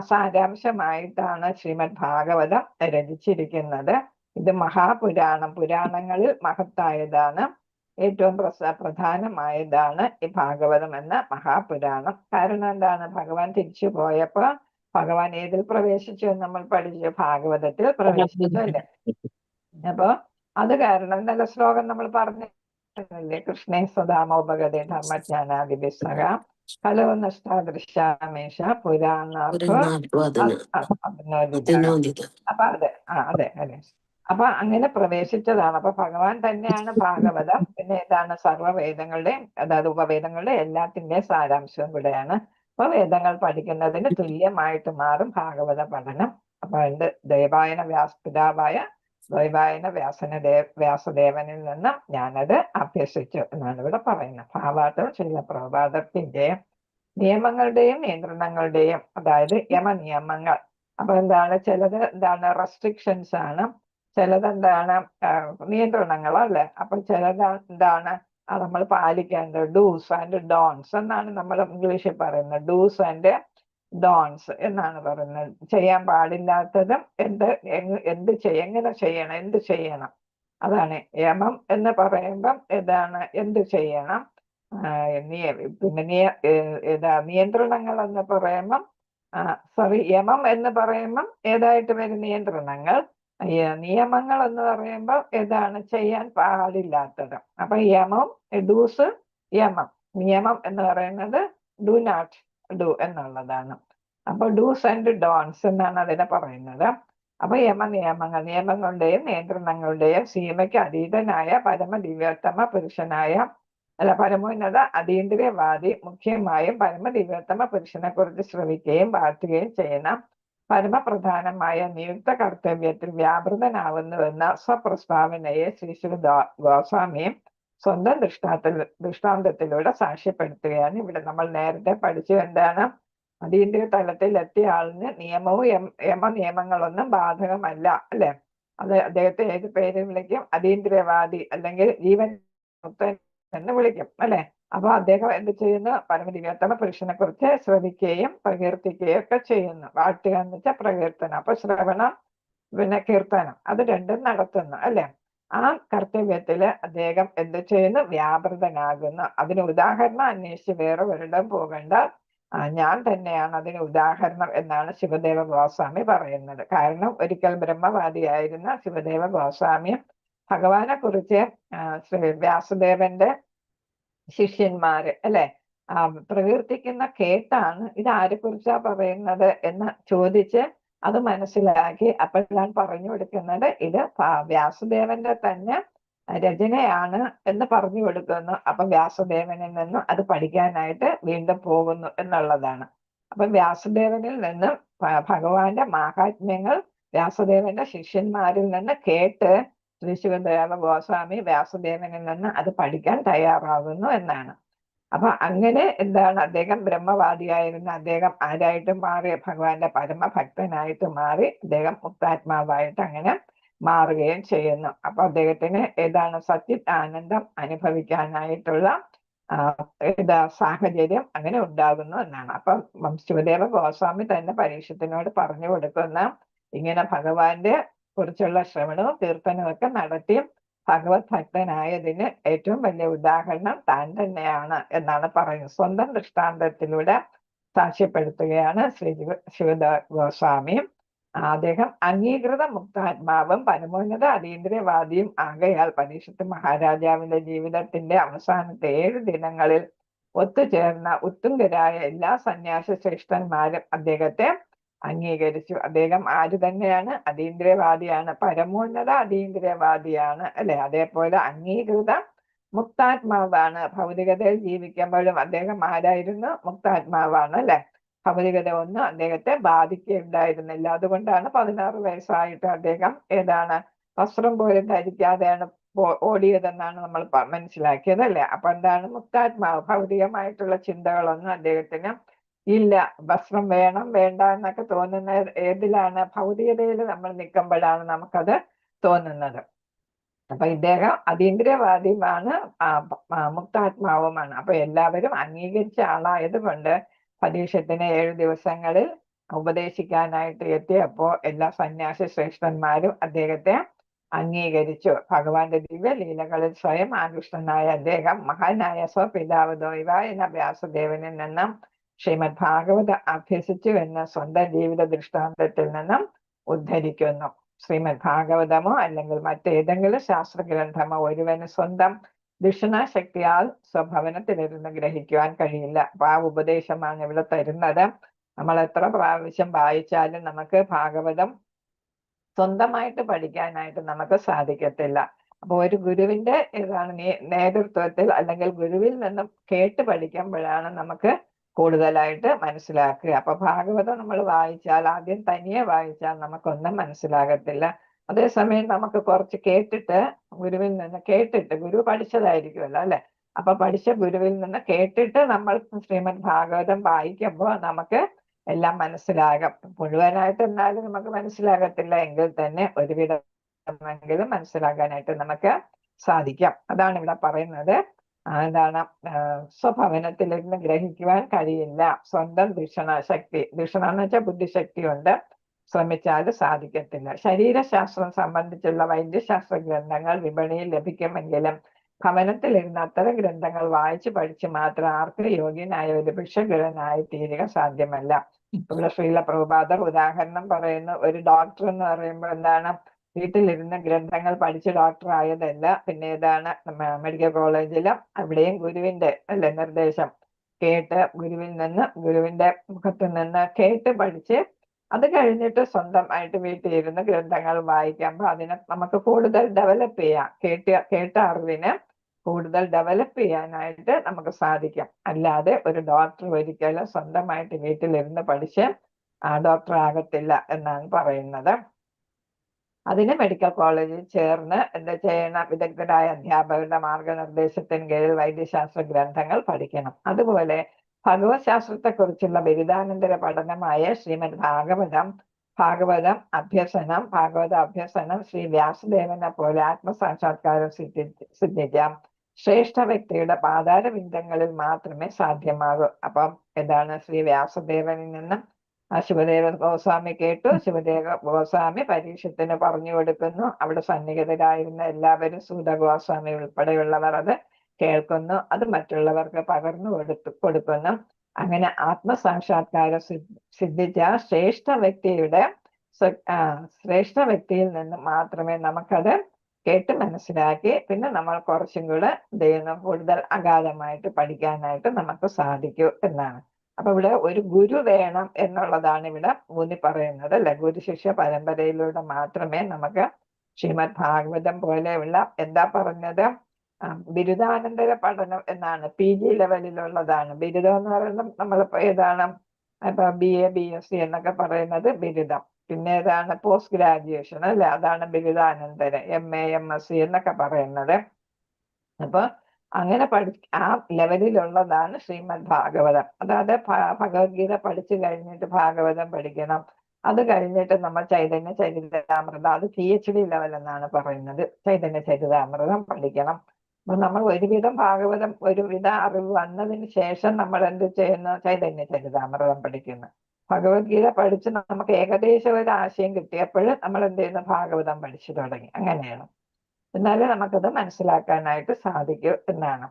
സാരാംശമായിട്ടാണ് ശ്രീമദ് ഭാഗവതം രചിച്ചിരിക്കുന്നത്. ഇത് മഹാപുരാണം, പുരാണങ്ങളിൽ മഹത്തായതാണ്, ഏറ്റവും പ്രധാനമായതാണ് ഈ ഭാഗവതം എന്ന മഹാപുരാണം. കാരണം എന്താണ്? ഭഗവാൻ തിരിച്ചു പോയപ്പോ ഭഗവാൻ ഏതിൽ പ്രവേശിച്ചു എന്ന് നമ്മൾ പഠിച്ചു? ഭാഗവതത്തിൽ പ്രവേശിച്ചു അല്ലേ. അപ്പൊ അത് കാരണം നല്ല ശ്ലോകം നമ്മൾ പറഞ്ഞില്ലേ, കൃഷ്ണേ സ്വധാമോപഗതേ ധർമ്മജ്ഞാനാദിഭിസ്സഹ കലോ നഷ്ടാദൃശ്യാമേഷ പുരാണാർത്ഥ. അപ്പൊ അതെ അതെ. അപ്പൊ അങ്ങനെ പ്രവേശിച്ചതാണ്. അപ്പൊ ഭഗവാൻ തന്നെയാണ് ഭാഗവതം. പിന്നെ ഏതാണ്? സർവ്വവേദങ്ങളുടെയും, അതായത് ഉപവേദങ്ങളുടെ എല്ലാത്തിന്റെ സാരാംശവും കൂടെയാണ്. അപ്പൊ വേദങ്ങൾ പഠിക്കുന്നതിന് തുല്യമായിട്ട് മാറും ഭാഗവത പഠനം. അപ്പൊ അതിന്റെ പിതാവായ ദ്വൈപായന വ്യാസദേവനിൽ നിന്നും ഞാനത് അഭ്യസിച്ചു എന്നാണ് ഇവിടെ പറയുന്നത്. ഭാവാർത്ഥം ചില പ്രഭാതത്തിന്റെ നിയമങ്ങളുടെയും നിയന്ത്രണങ്ങളുടെയും, അതായത് യമനിയമങ്ങൾ. അപ്പൊ എന്താണ്? ചിലത് എന്താണ്? റെസ്ട്രിക്ഷൻസ് ആണ്, ചിലതെന്താണ്? നിയന്ത്രണങ്ങളല്ലേ. അപ്പൊ ചിലത് എന്താണ്? നമ്മൾ പാലിക്കേണ്ടത് ഡൂസ് ആൻഡ് ഡോൺസ് എന്നാണ് നമ്മൾ ഇംഗ്ലീഷിൽ പറയുന്നത്. ഡൂസ് ആൻഡ് ഡോൺസ് എന്നാണ് പറയുന്നത്. ചെയ്യാൻ പാടില്ലാത്തതും എങ്ങനെ ചെയ്യണം, എന്ത് ചെയ്യണം, അതാണ് യമം എന്ന് പറയുമ്പം. ഏതാണ്? എന്ത് ചെയ്യണം. പിന്നെ നിയന്ത്രണങ്ങൾ എന്ന് പറയുമ്പം യമം എന്ന് പറയുമ്പം ഏതായിട്ട് വരും? നിയന്ത്രണങ്ങൾ. നിയമങ്ങൾ എന്ന് പറയുമ്പോൾ ഏതാണ്? ചെയ്യാൻ പാടില്ലാത്തത്. അപ്പൊ യമം, ഡൂസ്, യമം. നിയമം എന്ന് പറയുന്നത് ഡു നോട്ട് ഡു എന്നുള്ളതാണ്. അപ്പൊ ഡൂസ് ആൻഡ് ഡോൺസ് എന്നാണ് അതിനെ പറയുന്നത്. അപ്പൊ നിയമങ്ങളുടെയും നിയന്ത്രണങ്ങളുടെയും സീമയ്ക്ക് അതീതനായ പരമദിവ്യോത്തമ പുരുഷനായ പരമോന്നത അതീന്ദ്രിയവാദി മുഖ്യമായും പരമദിവ്യോത്തമ പുരുഷനെ കുറിച്ച് ശ്രവിക്കുകയും വാഴ്ത്തുകയും ചെയ്യുന്ന പരമപ്രധാനമായ നിയുക്ത കർത്തവ്യത്തിൽ വ്യാപൃതനാവുന്നുവെന്ന സ്വപ്രസ്താവനയെ ശ്രീ ഗോസ്വാമിയും സ്വന്തം ദൃഷ്ടാന്തത്തിലൂടെ സാക്ഷ്യപ്പെടുത്തുകയാണ് ഇവിടെ. നമ്മൾ നേരത്തെ പഠിച്ചു എന്താണ്? അതീന്ദ്രിയ തലത്തിൽ എത്തിയ ആളിന് നിയമങ്ങളൊന്നും ബാധകമല്ല അല്ലെ. അത് അദ്ദേഹത്തെ ഏത് പേര് വിളിക്കും? അതീന്ദ്രിയവാദി അല്ലെങ്കിൽ ജീവൻ മുക്തൻ എന്ന് വിളിക്കും അല്ലെ. അപ്പൊ അദ്ദേഹം എന്ത് ചെയ്യുന്നു? പരമദിവ്യോത്തമ പുരുഷനെ കുറിച്ച് ശ്രവിക്കുകയും പ്രകീർത്തിക്കുകയും ഒക്കെ ചെയ്യുന്നു. വാഴ്ത്തുക എന്ന് വെച്ചാൽ പ്രകീർത്തനം. അപ്പൊ ശ്രവണം പിന്നെ കീർത്തനം അത് രണ്ടും നടത്തുന്നു അല്ലെ. ആ കർത്തവ്യത്തില് അദ്ദേഹം എന്ത് ചെയ്യുന്നു? വ്യാപൃതനാകുന്നു. അതിന് ഉദാഹരണം അന്വേഷിച്ച് വേറെ ഒരിടം പോകേണ്ട, ഞാൻ തന്നെയാണ് അതിന് ഉദാഹരണം എന്നാണ് ശിവദേവ ഗോസ്വാമി പറയുന്നത്. കാരണം ഒരിക്കൽ ബ്രഹ്മവാദിയായിരുന്ന ശിവദേവ ഗോസ്വാമി ഭഗവാനെ കുറിച്ച് വ്യാസദേവന്റെ ശിഷ്യന്മാര് അല്ലെ പ്രകീർത്തിക്കുന്ന കേട്ടാണ് ഇത് ആരെ കുറിച്ചാ പറയുന്നത് എന്ന് ചോദിച്ച് അത് മനസ്സിലാക്കി. അപ്പോഴാണ് പറഞ്ഞു കൊടുക്കുന്നത് ഇത് വ്യാസദേവന്റെ തന്നെ രചനയാണ് എന്ന് പറഞ്ഞു കൊടുക്കുന്നു. അപ്പൊ വ്യാസദേവനിൽ നിന്നും അത് പഠിക്കാനായിട്ട് വീണ്ടും പോകുന്നു എന്നുള്ളതാണ്. അപ്പൊ വ്യാസദേവനിൽ നിന്നും ഭഗവാന്റെ മാഹാത്മ്യങ്ങൾ വ്യാസദേവന്റെ ശിഷ്യന്മാരിൽ നിന്ന് കേട്ട് ശ്രീ ശിവദേവ ഗോസ്വാമി വ്യാസദേവനിൽ നിന്ന് അത് പഠിക്കാൻ തയ്യാറാകുന്നു എന്നാണ്. അപ്പൊ അങ്ങനെ എന്താണ്? അദ്ദേഹം ബ്രഹ്മവാദിയായിരുന്ന അദ്ദേഹം ആരായിട്ട് മാറി? ഭഗവാന്റെ പരമഭക്തനായിട്ട് മാറി. അദ്ദേഹം മുക്താത്മാവായിട്ട് അങ്ങനെ മാറുകയും ചെയ്യുന്നു. അപ്പൊ അദ്ദേഹത്തിന് ഏതാണ്? സച്ചിത് ആനന്ദം അനുഭവിക്കാനായിട്ടുള്ള സാഹചര്യം അങ്ങനെ ഉണ്ടാകുന്നു എന്നാണ്. അപ്പം ശിവദേവ ഗോസ്വാമി തന്നെ പരീക്ഷത്തിനോട് പറഞ്ഞു കൊടുക്കുന്ന ഇങ്ങനെ ഭഗവാന്റെ കുറിച്ചുള്ള ശ്രവണവും കീർത്തനവും ഒക്കെ നടത്തി ഭഗവത് ഭക്തനായതിന് ഏറ്റവും വലിയ ഉദാഹരണം താൻ തന്നെയാണ് എന്നാണ് പറയുന്നത്. സ്വന്തം ദൃഷ്ടാന്തത്തിലൂടെ സാക്ഷ്യപ്പെടുത്തുകയാണ് ശ്രീ ശിവദ ഗോസ്വാമി. അദ്ദേഹം അംഗീകൃത മുക്താത്മാവും പരമോന്നത അതീന്ദ്രിയവാദിയും ആകയാൽ പരീക്ഷത്ത് മഹാരാജാവിന്റെ ജീവിതത്തിന്റെ അവസാനത്തെ 7 ദിനങ്ങളിൽ ഒത്തുചേർന്ന ഉത്തുംഗരായ എല്ലാ സന്യാസ ശ്രേഷ്ഠന്മാരും അദ്ദേഹത്തെ അംഗീകരിച്ചു. അദ്ദേഹം ആര് തന്നെയാണ്? അതീന്ദ്രിയവാദിയാണ്, പരമോന്നത അതീന്ദ്രിയവാദിയാണ്, അല്ലെ? അതേപോലെ അംഗീകൃത മുക്താത്മാവാണ്. ഭൗതികതയിൽ ജീവിക്കുമ്പോഴും അദ്ദേഹം ആരായിരുന്നു? മുക്താത്മാവാണ്, അല്ലെ? ഭൗതികത ഒന്നും അദ്ദേഹത്തെ ബാധിക്കുകയുണ്ടായിരുന്നില്ല. അതുകൊണ്ടാണ് 16 വയസ്സായിട്ട് അദ്ദേഹം വസ്ത്രം പോലും ധരിക്കാതെയാണ് ഓടിയതെന്നാണ് നമ്മൾ മനസ്സിലാക്കിയത്, അല്ലെ? അപ്പൊ എന്താണ്? മുക്താത്മാവ്. ഭൗതികമായിട്ടുള്ള ചിന്തകളൊന്നും അദ്ദേഹത്തിന് ഇല്ല. വസ്ത്രം വേണം വേണ്ട എന്നൊക്കെ തോന്നുന്ന ഏതിലാണ്? ഭൗതികതയിൽ നമ്മൾ നിൽക്കുമ്പോഴാണ് നമുക്കത് തോന്നുന്നത്. അപ്പൊ ഇദ്ദേഹം അതീന്ദ്രിയവാദിയുമാണ്, മുക്താത്മാവുമാണ്. അപ്പൊ എല്ലാവരും അംഗീകരിച്ച ആളായത് കൊണ്ട് പരീക്ഷത്തിന് 7 ദിവസങ്ങളിൽ ഉപദേശിക്കാനായിട്ട് എത്തിയപ്പോ എല്ലാ സന്യാസി ശ്രേഷ്ഠന്മാരും അദ്ദേഹത്തെ അംഗീകരിച്ചു. ഭഗവാന്റെ ദിവ്യ ലീലകളിൽ സ്വയം ആകൃഷ്ടനായ അദ്ദേഹം മഹാനായ സ്വപിതാവ് ദൈവ എന്ന വ്യാസദേവനിൽ നിന്നും ശ്രീമദ് ഭാഗവത അഭ്യസിച്ചു എന്ന സ്വന്തം ജീവിത ദൃഷ്ടാന്തത്തിൽ നിന്നും ഉദ്ധരിക്കുന്നു. ശ്രീമദ് ഭാഗവതമോ അല്ലെങ്കിൽ മറ്റേതെങ്കിലും ശാസ്ത്രഗ്രന്ഥമോ ഒരുവന് സ്വന്തം ദക്ഷിണാശക്തിയാൽ സ്വഭവനത്തിലിരുന്ന് ഗ്രഹിക്കുവാൻ കഴിയില്ല. അപ്പൊ ആ ഉപദേശമാണ് ഇവിടെ തരുന്നത്. നമ്മൾ എത്ര പ്രാവശ്യം വായിച്ചാലും നമുക്ക് ഭാഗവതം സ്വന്തമായിട്ട് പഠിക്കാനായിട്ട് നമുക്ക് സാധിക്കത്തില്ല. അപ്പൊ ഒരു ഗുരുവിന്റെ നേതൃത്വത്തിൽ അല്ലെങ്കിൽ ഗുരുവിൽ നിന്നും കേട്ട് പഠിക്കുമ്പോഴാണ് നമുക്ക് കൂടുതലായിട്ട് മനസ്സിലാക്കുക. അപ്പൊ ഭാഗവതം നമ്മൾ വായിച്ചാൽ, ആദ്യം തനിയെ വായിച്ചാൽ നമുക്കൊന്നും മനസ്സിലാകത്തില്ല. അതേസമയം നമുക്ക് കുറച്ച് കേട്ടിട്ട്, ഗുരുവിൽ നിന്ന് കേട്ടിട്ട്, ഗുരു പഠിച്ചതായിരിക്കുമല്ലോ, അല്ലെ? അപ്പൊ പഠിച്ച ഗുരുവിൽ നിന്ന് കേട്ടിട്ട് നമ്മൾ ശ്രീമദ് ഭാഗവതം വായിക്കുമ്പോൾ നമുക്ക് എല്ലാം മനസ്സിലാകും. മുഴുവനായിട്ട് എന്നാലും നമുക്ക് മനസ്സിലാകത്തില്ല, എങ്കിൽ തന്നെ ഒരുവിധമെങ്കിലും മനസ്സിലാക്കാനായിട്ട് നമുക്ക് സാധിക്കാം. അതാണ് ഇവിടെ പറയുന്നത്. സ്വഭവനത്തിലിരുന്ന് ഗ്രഹിക്കുവാൻ കഴിയില്ല. സ്വന്തം ശക്തി എന്ന് വെച്ചാൽ ബുദ്ധിശക്തി കൊണ്ട് ശ്രമിച്ചാൽ സാധിക്കത്തില്ല. ശരീരശാസ്ത്രം സംബന്ധിച്ചുള്ള വൈദ്യശാസ്ത്ര ഗ്രന്ഥങ്ങൾ വിപണിയിൽ ലഭിക്കുമെങ്കിലും ഭവനത്തിലിരുന്ന് അത്തരം ഗ്രന്ഥങ്ങൾ വായിച്ചു പഠിച്ച് മാത്രം ആർക്കും യോഗ്യനായ ഒരു ഭിക്ഷുകനായി തീരുക സാധ്യമല്ല. ഇവിടെ ശ്രീല പ്രഭുപാദർ ഉദാഹരണം പറയുന്നു. ഒരു ഡോക്ടർ എന്ന് പറയുമ്പോൾ എന്താണ്? വീട്ടിലിരുന്ന് ഗ്രന്ഥങ്ങൾ പഠിച്ച് ഡോക്ടർ ആയതല്ല. പിന്നെ മെഡിക്കൽ കോളേജിലും അവിടെയും ഗുരുവിന്റെ നിർദ്ദേശം കേട്ട്, ഗുരുവിന്റെ മുഖത്ത് നിന്ന് കേട്ട് പഠിച്ച് അത് കഴിഞ്ഞിട്ട് സ്വന്തമായിട്ട് വീട്ടിലിരുന്ന് ഗ്രന്ഥങ്ങൾ വായിക്കുമ്പോൾ അതിനെ നമുക്ക് കൂടുതൽ ഡെവലപ്പ് ചെയ്യാം. കേട്ട അറിവിനെ കൂടുതൽ ഡെവലപ്പ് ചെയ്യാനായിട്ട് നമുക്ക് സാധിക്കും. അല്ലാതെ ഒരു ഡോക്ടർ ഒരിക്കലും സ്വന്തമായിട്ട് വീട്ടിലിരുന്ന് പഠിച്ച് ഡോക്ടർ ആകത്തില്ല എന്നാണ് പറയുന്നത്. അതിന് മെഡിക്കൽ കോളേജിൽ ചേർന്ന് എന്താ ചെയ്യണം? വിദഗ്ധരായ അധ്യാപകരുടെ മാർഗനിർദ്ദേശത്തിന് കീഴിൽ വൈദ്യശാസ്ത്ര ഗ്രന്ഥങ്ങൾ പഠിക്കണം. അതുപോലെ ഭഗവത് ശാസ്ത്രത്തെക്കുറിച്ചുള്ള ബിരുദാനന്തര പഠനമായ ശ്രീമദ് ഭാഗവത അഭ്യസനം ശ്രീ വ്യാസദേവനെ പോലെ ആത്മസാക്ഷാത്കാരം സിദ്ധിച്ച ശ്രേഷ്ഠ വ്യക്തിയുടെ പാതാര ബിന്ദങ്ങളിൽ മാത്രമേ സാധ്യമാകൂ. അപ്പം ശ്രീ വ്യാസദേവനിൽ നിന്നും ശിവദേവ ഗോസ്വാമി കേട്ടു. ശിവദേവ ഗോസ്വാമി പരീക്ഷത്തിന് പറഞ്ഞു കൊടുക്കുന്നു. അവിടെ സന്നിഹിതരായിരുന്ന എല്ലാവരും സൂത ഗോസ്വാമി ഉൾപ്പെടെയുള്ളവർ അത് കേൾക്കുന്നു. അത് മറ്റുള്ളവർക്ക് പകർന്നു കൊടുക്കുന്നു. അങ്ങനെ ആത്മസാക്ഷാത്കാരം സിദ്ധിച്ച ശ്രേഷ്ഠ വ്യക്തിയിൽ നിന്ന് മാത്രമേ നമുക്കത് കേട്ട് മനസ്സിലാക്കി പിന്നെ നമ്മൾ കുറച്ചും കൂടെ കൂടുതൽ അഗാധമായിട്ട് പഠിക്കാനായിട്ട് നമുക്ക് സാധിക്കൂ എന്നാണ്. അപ്പൊ ഇവിടെ ഒരു ഗുരു വേണം എന്നുള്ളതാണ് ഇവിടെ ഊന്നി പറയുന്നത്, അല്ലെ? ഗുരു ശിഷ്യ പരമ്പരയിലൂടെ മാത്രമേ നമുക്ക് ശ്രീമദ് ഭാഗവതം പോലെയുള്ള എന്താ പറഞ്ഞത് ബിരുദാനന്തര പഠനം എന്നാണ്. PG ലെവലിലുള്ളതാണ് ബിരുദം എന്ന് പറയുന്നത്. നമ്മളിപ്പോ ഇപ്പൊ BA BSc എന്നൊക്കെ പറയുന്നത് ബിരുദം. പിന്നെ പോസ്റ്റ് ഗ്രാജുവേഷൻ, അല്ലെ? അതാണ് ബിരുദാനന്തര MA MSc എന്നൊക്കെ പറയുന്നത്. അപ്പൊ അങ്ങനെ ആ ലെവലിലുള്ളതാണ് ശ്രീമദ് ഭാഗവതം. അതായത് ഭഗവത്ഗീത പഠിച്ചു കഴിഞ്ഞിട്ട് ഭാഗവതം പഠിക്കണം. അത് കഴിഞ്ഞിട്ട് നമ്മൾ ചൈതന്യ ചരിതാമൃതം, അത് PhD ലെവൽ എന്നാണ് പറയുന്നത്. ചൈതന്യ ചരിതാമൃതം പഠിക്കണം. അപ്പൊ നമ്മൾ ഒരുവിധം ഭാഗവതം ഒരുവിധ അറിവ് വന്നതിന് ശേഷം നമ്മൾ എന്ത് ചെയ്യുന്നു? ചൈതന്യ ചരിതാമൃതം പഠിക്കുന്നു. ഭഗവത്ഗീത പഠിച്ച് നമുക്ക് ഏകദേശം ഒരു ആശയം കിട്ടിയപ്പോൾ നമ്മൾ എന്ത് ചെയ്യുന്നു? ഭാഗവതം പഠിച്ചു തുടങ്ങി. അങ്ങനെയാണ്. എന്നാലേ നമുക്കത് മനസ്സിലാക്കാനായിട്ട് സാധിക്കൂ എന്നാണ്.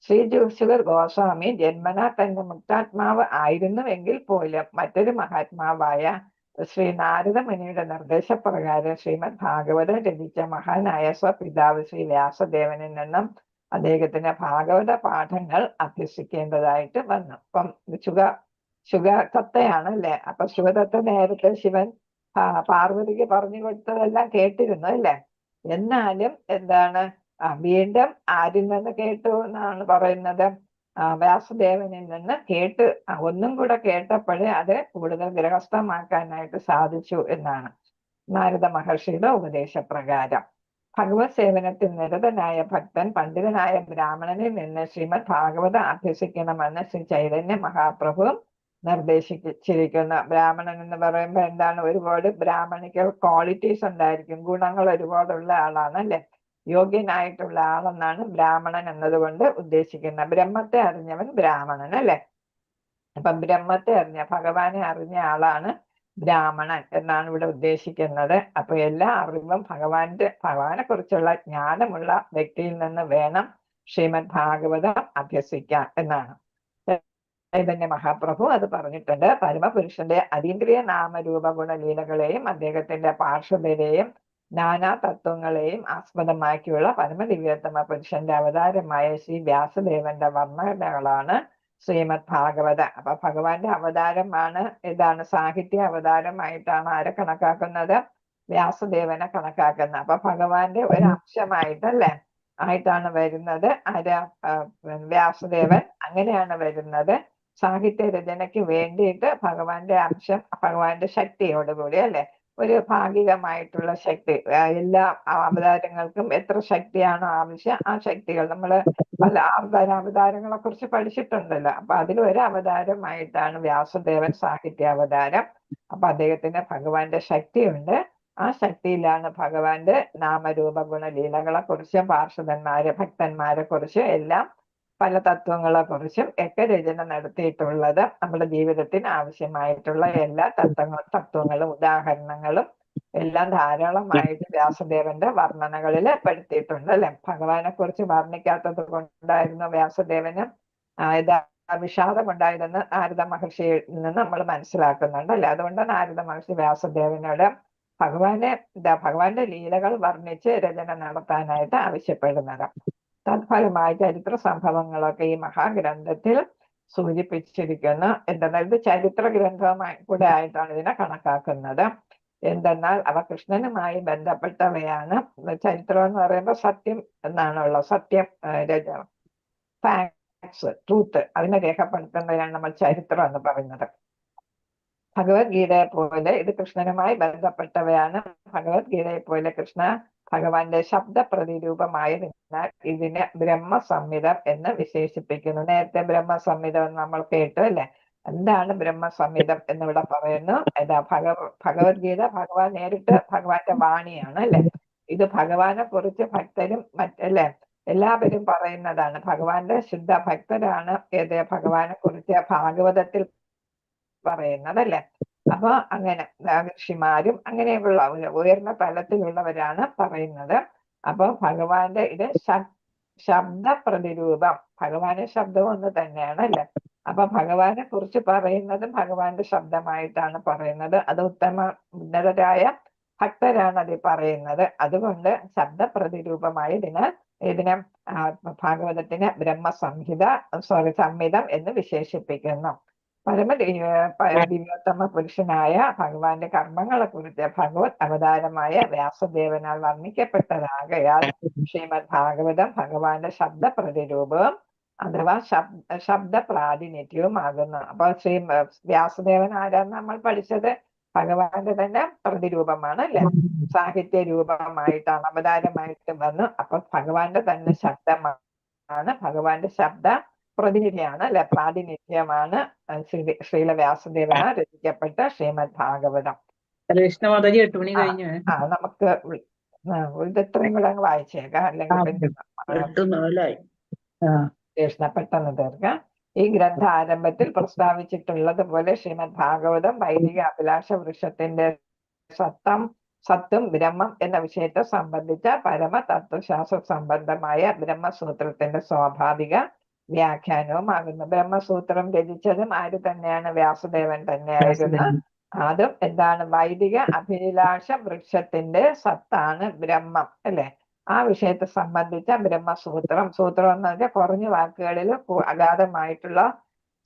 ശ്രീ ശുഗർ ഗോസ്വാമി ജന്മനാ തന്നെ മുക്താത്മാവ് ആയിരുന്നുവെങ്കിൽ പോലും മറ്റൊരു മഹാത്മാവായ ശ്രീ നാരദ മുനിയുടെ നിർദ്ദേശപ്രകാരം ശ്രീമദ് ഭാഗവതം രചിച്ച മഹാനായ സ്വപിതാവ് ശ്രീ വ്യാസദേവനിൽ നിന്നും അദ്ദേഹത്തിന് ഭാഗവത പാഠങ്ങൾ അഭ്യസിക്കേണ്ടതായിട്ട് വന്നു. അപ്പം ശുഗതത്തയാണ് അല്ലെ. അപ്പൊ ശുഗതത്ത നേരത്തെ ശിവൻ പാർവതിക്ക് പറഞ്ഞു കൊടുത്തതെല്ലാം കേട്ടിരുന്നു അല്ലെ. എന്നാലും എന്താണ് വീണ്ടും ആരിൽ നിന്ന് കേട്ടു എന്നാണ് പറയുന്നത്? വ്യാസദേവനിൽ നിന്ന് കേട്ട് ഒന്നും കൂടെ കേട്ടപ്പോഴേ അത് കൂടുതൽ ഗൃഹസ്ഥമാക്കാനായിട്ട് സാധിച്ചു എന്നാണ് നാരദ മഹർഷിയുടെ ഉപദേശപ്രകാരം. ഭഗവത് സേവനത്തിൽ നിരതനായ ഭക്തൻ പണ്ഡിതനായ ബ്രാഹ്മണനിൽ നിന്ന് ശ്രീമദ് ഭാഗവതം അഭ്യസിക്കണമെന്ന് ശ്രീ ചൈതന്യ മഹാപ്രഭു നിർദ്ദേശിച്ചിരിക്കുന്നു. ബ്രാഹ്മണൻ എന്ന് പറയുമ്പോൾ എന്താണ്? ഒരുപാട് ബ്രാഹ്മണിക്കൽ ക്വാളിറ്റീസ് ഉണ്ടായിരിക്കും, ഗുണങ്ങൾ ഒരുപാടുള്ള ആളാണ് അല്ലെ. യോഗ്യനായിട്ടുള്ള ആളെന്നാണ് ബ്രാഹ്മണൻ എന്നതുകൊണ്ട് ഉദ്ദേശിക്കുന്നത്. ബ്രഹ്മത്തെ അറിഞ്ഞവൻ ബ്രാഹ്മണൻ അല്ലെ. അപ്പൊ ബ്രഹ്മത്തെ അറിഞ്ഞ ഭഗവാനെ അറിഞ്ഞ ആളാണ് ബ്രാഹ്മണൻ എന്നാണ് ഇവിടെ ഉദ്ദേശിക്കുന്നത്. അപ്പൊ എല്ലാ അറിവും ഭഗവാനെ കുറിച്ചുള്ള ജ്ഞാനമുള്ള വ്യക്തിയിൽ നിന്ന് വേണം ശ്രീമദ് ഭാഗവതം അഭ്യസിക്കാൻ എന്നാണ് ചൈതന്യ മഹാപ്രഭു അത് പറഞ്ഞിട്ടുണ്ട്. പരമപുരുഷന്റെ അതീന്ദ്രിയ നാമരൂപ ഗുണലീലകളെയും അദ്ദേഹത്തിന്റെ പാർശ്വതയെയും നാനാ തത്വങ്ങളെയും ആസ്പദമാക്കിയുള്ള പരമദിവ്യോത്തമ പുരുഷന്റെ അവതാരമായ ശ്രീ വ്യാസദേവന്റെ വർണ്ണനകളാണ് ശ്രീമദ് ഭാഗവത. അപ്പൊ ഭഗവാന്റെ അവതാരമാണ് ഇതാണ്. സാഹിത്യ അവതാരമായിട്ടാണ് ആരെ കണക്കാക്കുന്നത്? വ്യാസദേവനെ കണക്കാക്കുന്നത്. അപ്പൊ ഭഗവാന്റെ ഒരു അംശമായിട്ടല്ലേ ആയിട്ടാണ് വരുന്നത് വ്യാസദേവൻ. അങ്ങനെയാണ് വരുന്നത്. സാഹിത്യ രചനയ്ക്ക് വേണ്ടിയിട്ട് ഭഗവാന്റെ അംശം, ഭഗവാന്റെ ശക്തിയോടുകൂടി അല്ലെ, ഒരു ഭാഗികമായിട്ടുള്ള ശക്തി. എല്ലാ അവതാരങ്ങൾക്കും എത്ര ശക്തിയാണോ ആവശ്യം ആ ശക്തികൾ നമ്മൾ പല അവതാരങ്ങളെ കുറിച്ച് പഠിച്ചിട്ടുണ്ടല്ലോ. അപ്പൊ അതിലൊരു അവതാരമായിട്ടാണ് വ്യാസദേവൻ സാഹിത്യാവതാരം. അപ്പൊ അദ്ദേഹത്തിന് ഭഗവാന്റെ ശക്തിയുണ്ട്. ആ ശക്തിയിലാണ് ഭഗവാന്റെ നാമരൂപ ഗുണലീലകളെ കുറിച്ചും ഭക്തന്മാരെ കുറിച്ചും എല്ലാം പല തത്വങ്ങളെ കുറിച്ചും ഒക്കെ രചന നടത്തിയിട്ടുള്ളത്. നമ്മുടെ ജീവിതത്തിന് ആവശ്യമായിട്ടുള്ള എല്ലാ തത്വങ്ങളും ഉദാഹരണങ്ങളും എല്ലാം ധാരാളമായിട്ട് വ്യാസദേവന്റെ വർണ്ണനകളിൽ പെടുത്തിയിട്ടുണ്ട് അല്ലെ. ഭഗവാനെ കുറിച്ച് വർണ്ണിക്കാത്തത് കൊണ്ടായിരുന്നു വ്യാസദേവന് വിഷാദം ഉണ്ടായതെന്ന് നാരദ മഹർഷിയിൽ നിന്ന് നമ്മൾ മനസ്സിലാക്കുന്നുണ്ട് അല്ലെ. അതുകൊണ്ട് നാരദ മഹർഷി വ്യാസദേവനോട് ഭഗവാന്റെ ലീലകൾ വർണ്ണിച്ച് രചന നടത്താനായിട്ട് ആവശ്യപ്പെടുന്നത്. തത്ഫലമായി ചരിത്ര സംഭവങ്ങളൊക്കെ ഈ മഹാഗ്രന്ഥത്തിൽ സൂചിപ്പിച്ചിരിക്കുന്നു. എന്തെന്നാൽ ഇത് ചരിത്ര ഗ്രന്ഥമായി കൂടെ ആയിട്ടാണ് ഇതിനെ കണക്കാക്കുന്നത്. എന്തെന്നാൽ അവ കൃഷ്ണനുമായി ബന്ധപ്പെട്ടവയാണ്. ചരിത്രം എന്ന് പറയുമ്പോൾ സത്യം എന്നാണുള്ളത്. സത്യം, ഫാക്ട്സ്, ട്രൂത്ത്, അതിനെ രേഖപ്പെടുത്തുന്നതിനാണ് നമ്മൾ ചരിത്രം എന്ന് പറയുന്നത്. ഭഗവത്ഗീതയെ പോലെ ഇത് കൃഷ്ണനുമായി ബന്ധപ്പെട്ടവയാണ്. ഭഗവത്ഗീതയെ പോലെ കൃഷ്ണ ഭഗവാന്റെ ശബ്ദ പ്രതിരൂപമായതിനാൽ ഇതിനെ ബ്രഹ്മസംഹിതം എന്ന് വിശേഷിപ്പിക്കുന്നു. നേരത്തെ ബ്രഹ്മസംഹിതം എന്ന് നമ്മൾ കേട്ടു അല്ലെ. എന്താണ് ബ്രഹ്മസംഹിതം എന്നിവിടെ പറയുന്നു? ഭഗവത്ഗീത ഭഗവാൻ നേരിട്ട് ഭഗവാന്റെ വാണിയാണ് അല്ലെ. ഇത് ഭഗവാനെ കുറിച്ച് ഭക്തരും മറ്റല്ലേ എല്ലാവരും പറയുന്നതാണ്. ഭഗവാന്റെ ശുദ്ധ ഭക്തരാണ് ഭഗവാനെ കുറിച്ച് ഭാഗവതത്തിൽ പറയുന്നതല്ലേ. അപ്പൊ അങ്ങനെ ഋഷിമാരും അങ്ങനെയുള്ള ഉയർന്ന തലത്തിലുള്ളവരാണ് പറയുന്നത്. അപ്പൊ ഭഗവാന്റെ ഇത് ശബ്ദ പ്രതിരൂപം, ഭഗവാന്റെ ശബ്ദം ഒന്ന് തന്നെയാണ് അല്ലെ. അപ്പൊ ഭഗവാനെ കുറിച്ച് പറയുന്നതും ഭഗവാന്റെ ശബ്ദമായിട്ടാണ് പറയുന്നത്. അത് ഉന്നതരായ ഭക്തരാണ് അത് പറയുന്നത്. അതുകൊണ്ട് ശബ്ദ പ്രതിരൂപമായി ഇതിനെ ഭാഗവതത്തിന് സംഹിതം എന്ന് വിശേഷിപ്പിക്കുന്നു. ദിവ്യോത്തമ പുരുഷനായ ഭഗവാന്റെ കർമ്മങ്ങളെ കുറിച്ച് ഭഗവത് അവതാരമായ വ്യാസദേവനാൽ വർണ്ണിക്കപ്പെട്ടതാകയാൽ ശ്രീമദ് ഭാഗവതം ഭഗവാന്റെ ശബ്ദ പ്രതിരൂപവും അഥവാ ശബ്ദ പ്രാതിനിധ്യവും ആകുന്നു. അപ്പൊ വ്യാസദേവൻ ആരാന്ന് നമ്മൾ പഠിച്ചത്? ഭഗവാന്റെ തന്നെ പ്രതിരൂപമാണ് അല്ലെ. സാഹിത്യ രൂപമായിട്ടാണ് അവതാരമായിട്ട് വന്നു. അപ്പൊ ഭഗവാന്റെ തന്നെ ശബ്ദമാണ്, ഭഗവാന്റെ ശബ്ദ പ്രതിനിധിയാണ് അല്ലെ, പ്രാതിനിധ്യമാണ് ശ്രീല വ്യാസദേവന രചിക്കപ്പെട്ട ശ്രീമദ് ഭാഗവതം. കൃഷ്ണമാതാജി 8 മണി കഴിഞ്ഞു. നമുക്ക് ഇത് ഇത്രയും കൂടെ അങ്ങ് വായിച്ചേക്കാം, അല്ലെങ്കിൽ കൃഷ്ണ പെട്ടെന്ന് തീർക്കാം. ഈ ഗ്രന്ഥ ആരംഭത്തിൽ പ്രസ്താവിച്ചിട്ടുള്ളത് പോലെ ശ്രീമദ് ഭാഗവതം വൈദിക അഭിലാഷ വൃക്ഷത്തിന്റെ സത്തും ബ്രഹ്മം എന്ന വിഷയത്തെ സംബന്ധിച്ച പരമ തത്വശാസ്ത്ര സംബന്ധമായ ബ്രഹ്മസൂത്രത്തിന്റെ സ്വാഭാവിക വ്യാഖ്യാനവും ആകുന്നു. ബ്രഹ്മസൂത്രം രചിച്ചതും ആര് തന്നെയാണ്? വ്യാസദേവൻ തന്നെയായിരുന്നു. അതും എന്താണ് വൈദിക അഭിലാഷ വൃക്ഷത്തിന്റെ സത്താണ് ബ്രഹ്മം അല്ലെ. ആ വിഷയത്തെ സംബന്ധിച്ച ബ്രഹ്മസൂത്രം, സൂത്രം എന്ന് പറഞ്ഞാൽ കുറഞ്ഞ വാക്കുകളിൽ അഗാധമായിട്ടുള്ള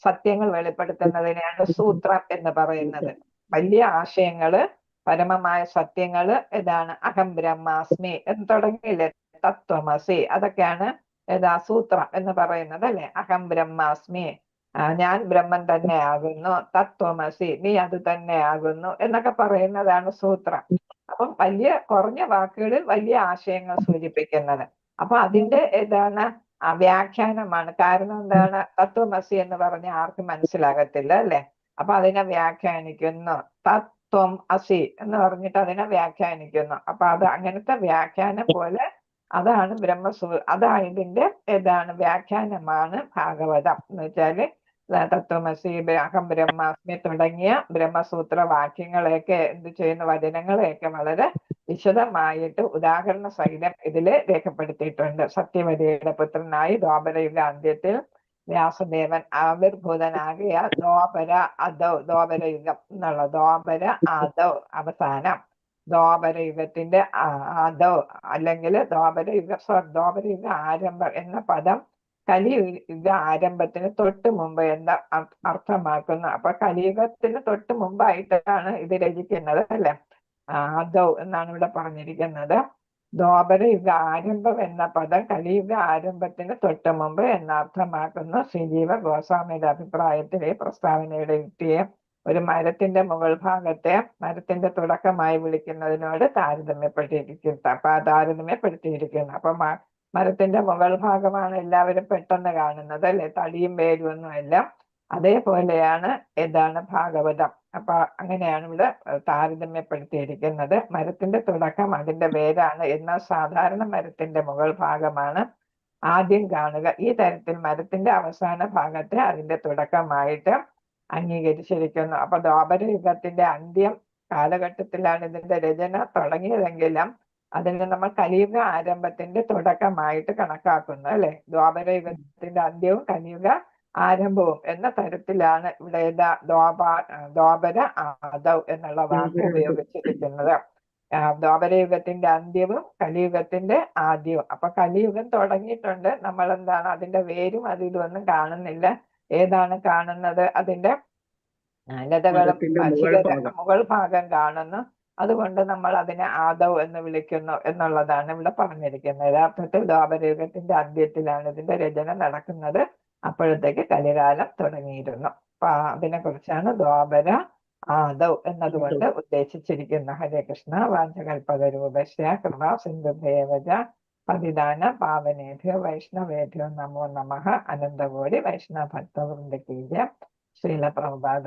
സത്യങ്ങൾ വെളിപ്പെടുത്തുന്നതിനെയാണ് സൂത്രം എന്ന് പറയുന്നത്. വലിയ ആശയങ്ങള്, പരമമായ സത്യങ്ങള് ഏതാണ് അഹം ബ്രഹ്മാസ്മി എന്ന് തുടങ്ങിയില്ലേ, തത്വമസി, അതൊക്കെയാണ് സൂത്രം എന്ന് പറയുന്നത് അല്ലെ. അഹം ബ്രഹ്മാസ്മി, ഞാൻ ബ്രഹ്മൻ തന്നെ ആകുന്നു, തത്വമസി, നീ അത് തന്നെ ആകുന്നു എന്നൊക്കെ പറയുന്നതാണ് സൂത്രം. അപ്പം വലിയ കുറഞ്ഞ വാക്കുകളിൽ വലിയ ആശയങ്ങൾ സൂചിപ്പിക്കുന്നത്. അപ്പൊ അതിന്റെ വ്യാഖ്യാനമാണ്. കാരണം എന്താണ്, തത്വമസി എന്ന് പറഞ്ഞ ആർക്കും മനസ്സിലാകത്തില്ല അല്ലെ. അപ്പൊ അതിനെ വ്യാഖ്യാനിക്കുന്നു. തത്വം അസി എന്ന് പറഞ്ഞിട്ട് അതിനെ വ്യാഖ്യാനിക്കുന്നു. അപ്പൊ അത് അങ്ങനത്തെ വ്യാഖ്യാനം പോലെ അതാണ് അതാണ് ഇതിന്റെ വ്യാഖ്യാനമാണ് ഭാഗവതം എന്ന് വെച്ചാല് തത്വമസി, അഹം ബ്രഹ്മാസ്മി തുടങ്ങിയ ബ്രഹ്മസൂത്ര വാക്യങ്ങളെയൊക്കെ എന്ത് ചെയ്യുന്ന വചനങ്ങളെയൊക്കെ വളരെ വിശദമായിട്ട് ഉദാഹരണ സഹിതം ഇതില് രേഖപ്പെടുത്തിയിട്ടുണ്ട്. സത്യവതിയുടെ പുത്രനായി ദ്വാപരയുഗ അന്ത്യത്തിൽ വ്യാസദേവൻ ആവിർഭൂതനാകിയ ദ്വാപര യുഗം എന്നുള്ള ദ്വാപര അവസാനം, ദ്വാപര യുഗത്തിന്റെ അല്ലെങ്കിൽ ദ്വാപര യുഗ ആരംഭം എന്ന പദം കലിയുഗ ആരംഭത്തിന് തൊട്ട് മുമ്പ് എന്താ അർത്ഥമാക്കുന്നു. അപ്പൊ കലിയുഗത്തിന് തൊട്ട് മുമ്പായിട്ടാണ് ഇത് രചിക്കുന്നത് അല്ലെ. എന്നാണ് ഇവിടെ പറഞ്ഞിരിക്കുന്നത്. ദ്വാപര യുഗ ആരംഭം എന്ന പദം കലിയുഗ ആരംഭത്തിന് തൊട്ട് മുമ്പ് എന്നർത്ഥമാക്കുന്നു. ശ്രീജീവ ഗോസ്വാമിയുടെ അഭിപ്രായത്തിൽ ഈ പ്രസ്താവനയുടെ യുക്തിയെ ഒരു മരത്തിന്റെ മുകൾ ഭാഗത്തെ മരത്തിന്റെ തുടക്കമായി വിളിക്കുന്നതിനോട് താരതമ്യപ്പെടുത്തിയിരിക്കുന്നു. അപ്പൊ മരത്തിന്റെ മുകൾ ഭാഗമാണ് എല്ലാവരും പെട്ടെന്ന് കാണുന്നത് അല്ലെ, തടിയും വേരും ഒന്നും അല്ല. അതേപോലെയാണ് ഭാഗവതം. അപ്പൊ അങ്ങനെയാണ് ഇവിടെ താരതമ്യപ്പെടുത്തിയിരിക്കുന്നത്. മരത്തിന്റെ തുടക്കം അതിന്റെ വേരാണ്, എന്നാൽ സാധാരണ മരത്തിന്റെ മുകൾ ഭാഗമാണ് ആദ്യം കാണുക. ഈ തരത്തിൽ മരത്തിന്റെ അവസാന ഭാഗത്തെ അതിന്റെ തുടക്കമായിട്ട് അംഗീകരിച്ചിരിക്കുന്നു. അപ്പൊ ദ്വാപര യുഗത്തിന്റെ അന്ത്യം കാലഘട്ടത്തിലാണ് ഇതിന്റെ രചന തുടങ്ങിയതെങ്കിലും അതിനെ നമ്മൾ കലിയുഗ ആരംഭത്തിന്റെ തുടക്കമായിട്ട് കണക്കാക്കുന്നു അല്ലെ. ദ്വാപര യുഗത്തിന്റെ അന്ത്യവും കലിയുഗ ആരംഭവും എന്ന തരത്തിലാണ് ഇവിടെ ദ്വാപര ആദൗ എന്നുള്ള വാക്ക് ഉപയോഗിച്ചിരിക്കുന്നത്. ദ്വാപര യുഗത്തിന്റെ അന്ത്യവും കലിയുഗത്തിന്റെ ആദ്യവും. അപ്പൊ കലിയുഗം തുടങ്ങിയിട്ടുണ്ട്, നമ്മൾ അതിന്റെ വേരും അതിലൊന്നും കാണുന്നില്ല. ഏതാണ് കാണുന്നത്? അതിന്റെ ലതകളും മുകൾ ഭാഗം കാണുന്നു. അതുകൊണ്ട് നമ്മൾ അതിനെ ആദൗ എന്ന് വിളിക്കുന്നു എന്നുള്ളതാണ് ഇവിടെ പറഞ്ഞിരിക്കുന്നത്. യഥാർത്ഥത്തിൽ ദ്വാപരയുഗത്തിന്റെ അന്ത്യത്തിലാണ് ഇതിന്റെ രചന നടക്കുന്നത്. അപ്പോഴത്തേക്ക് കലികാലം തുടങ്ങിയിരുന്നു. അപ്പൊ അതിനെ കുറിച്ചാണ് ദ്വാപര ആദൗ എന്നതുകൊണ്ട് ഉദ്ദേശിച്ചിരിക്കുന്നത്. ഹരേ കൃഷ്ണ. വാഞ്ചകൽപതരൂപശ്യ കൃപാ സിന്ധുഭേവജ പതിദാന പാവനേഭ്യോ വൈഷ്ണവേഭ്യോ നമോ നമഃ. അനന്തകോടി വൈഷ്ണവ ഭക്തവൃന്ദ കീജ. ശ്രീല പ്രഭുപാദ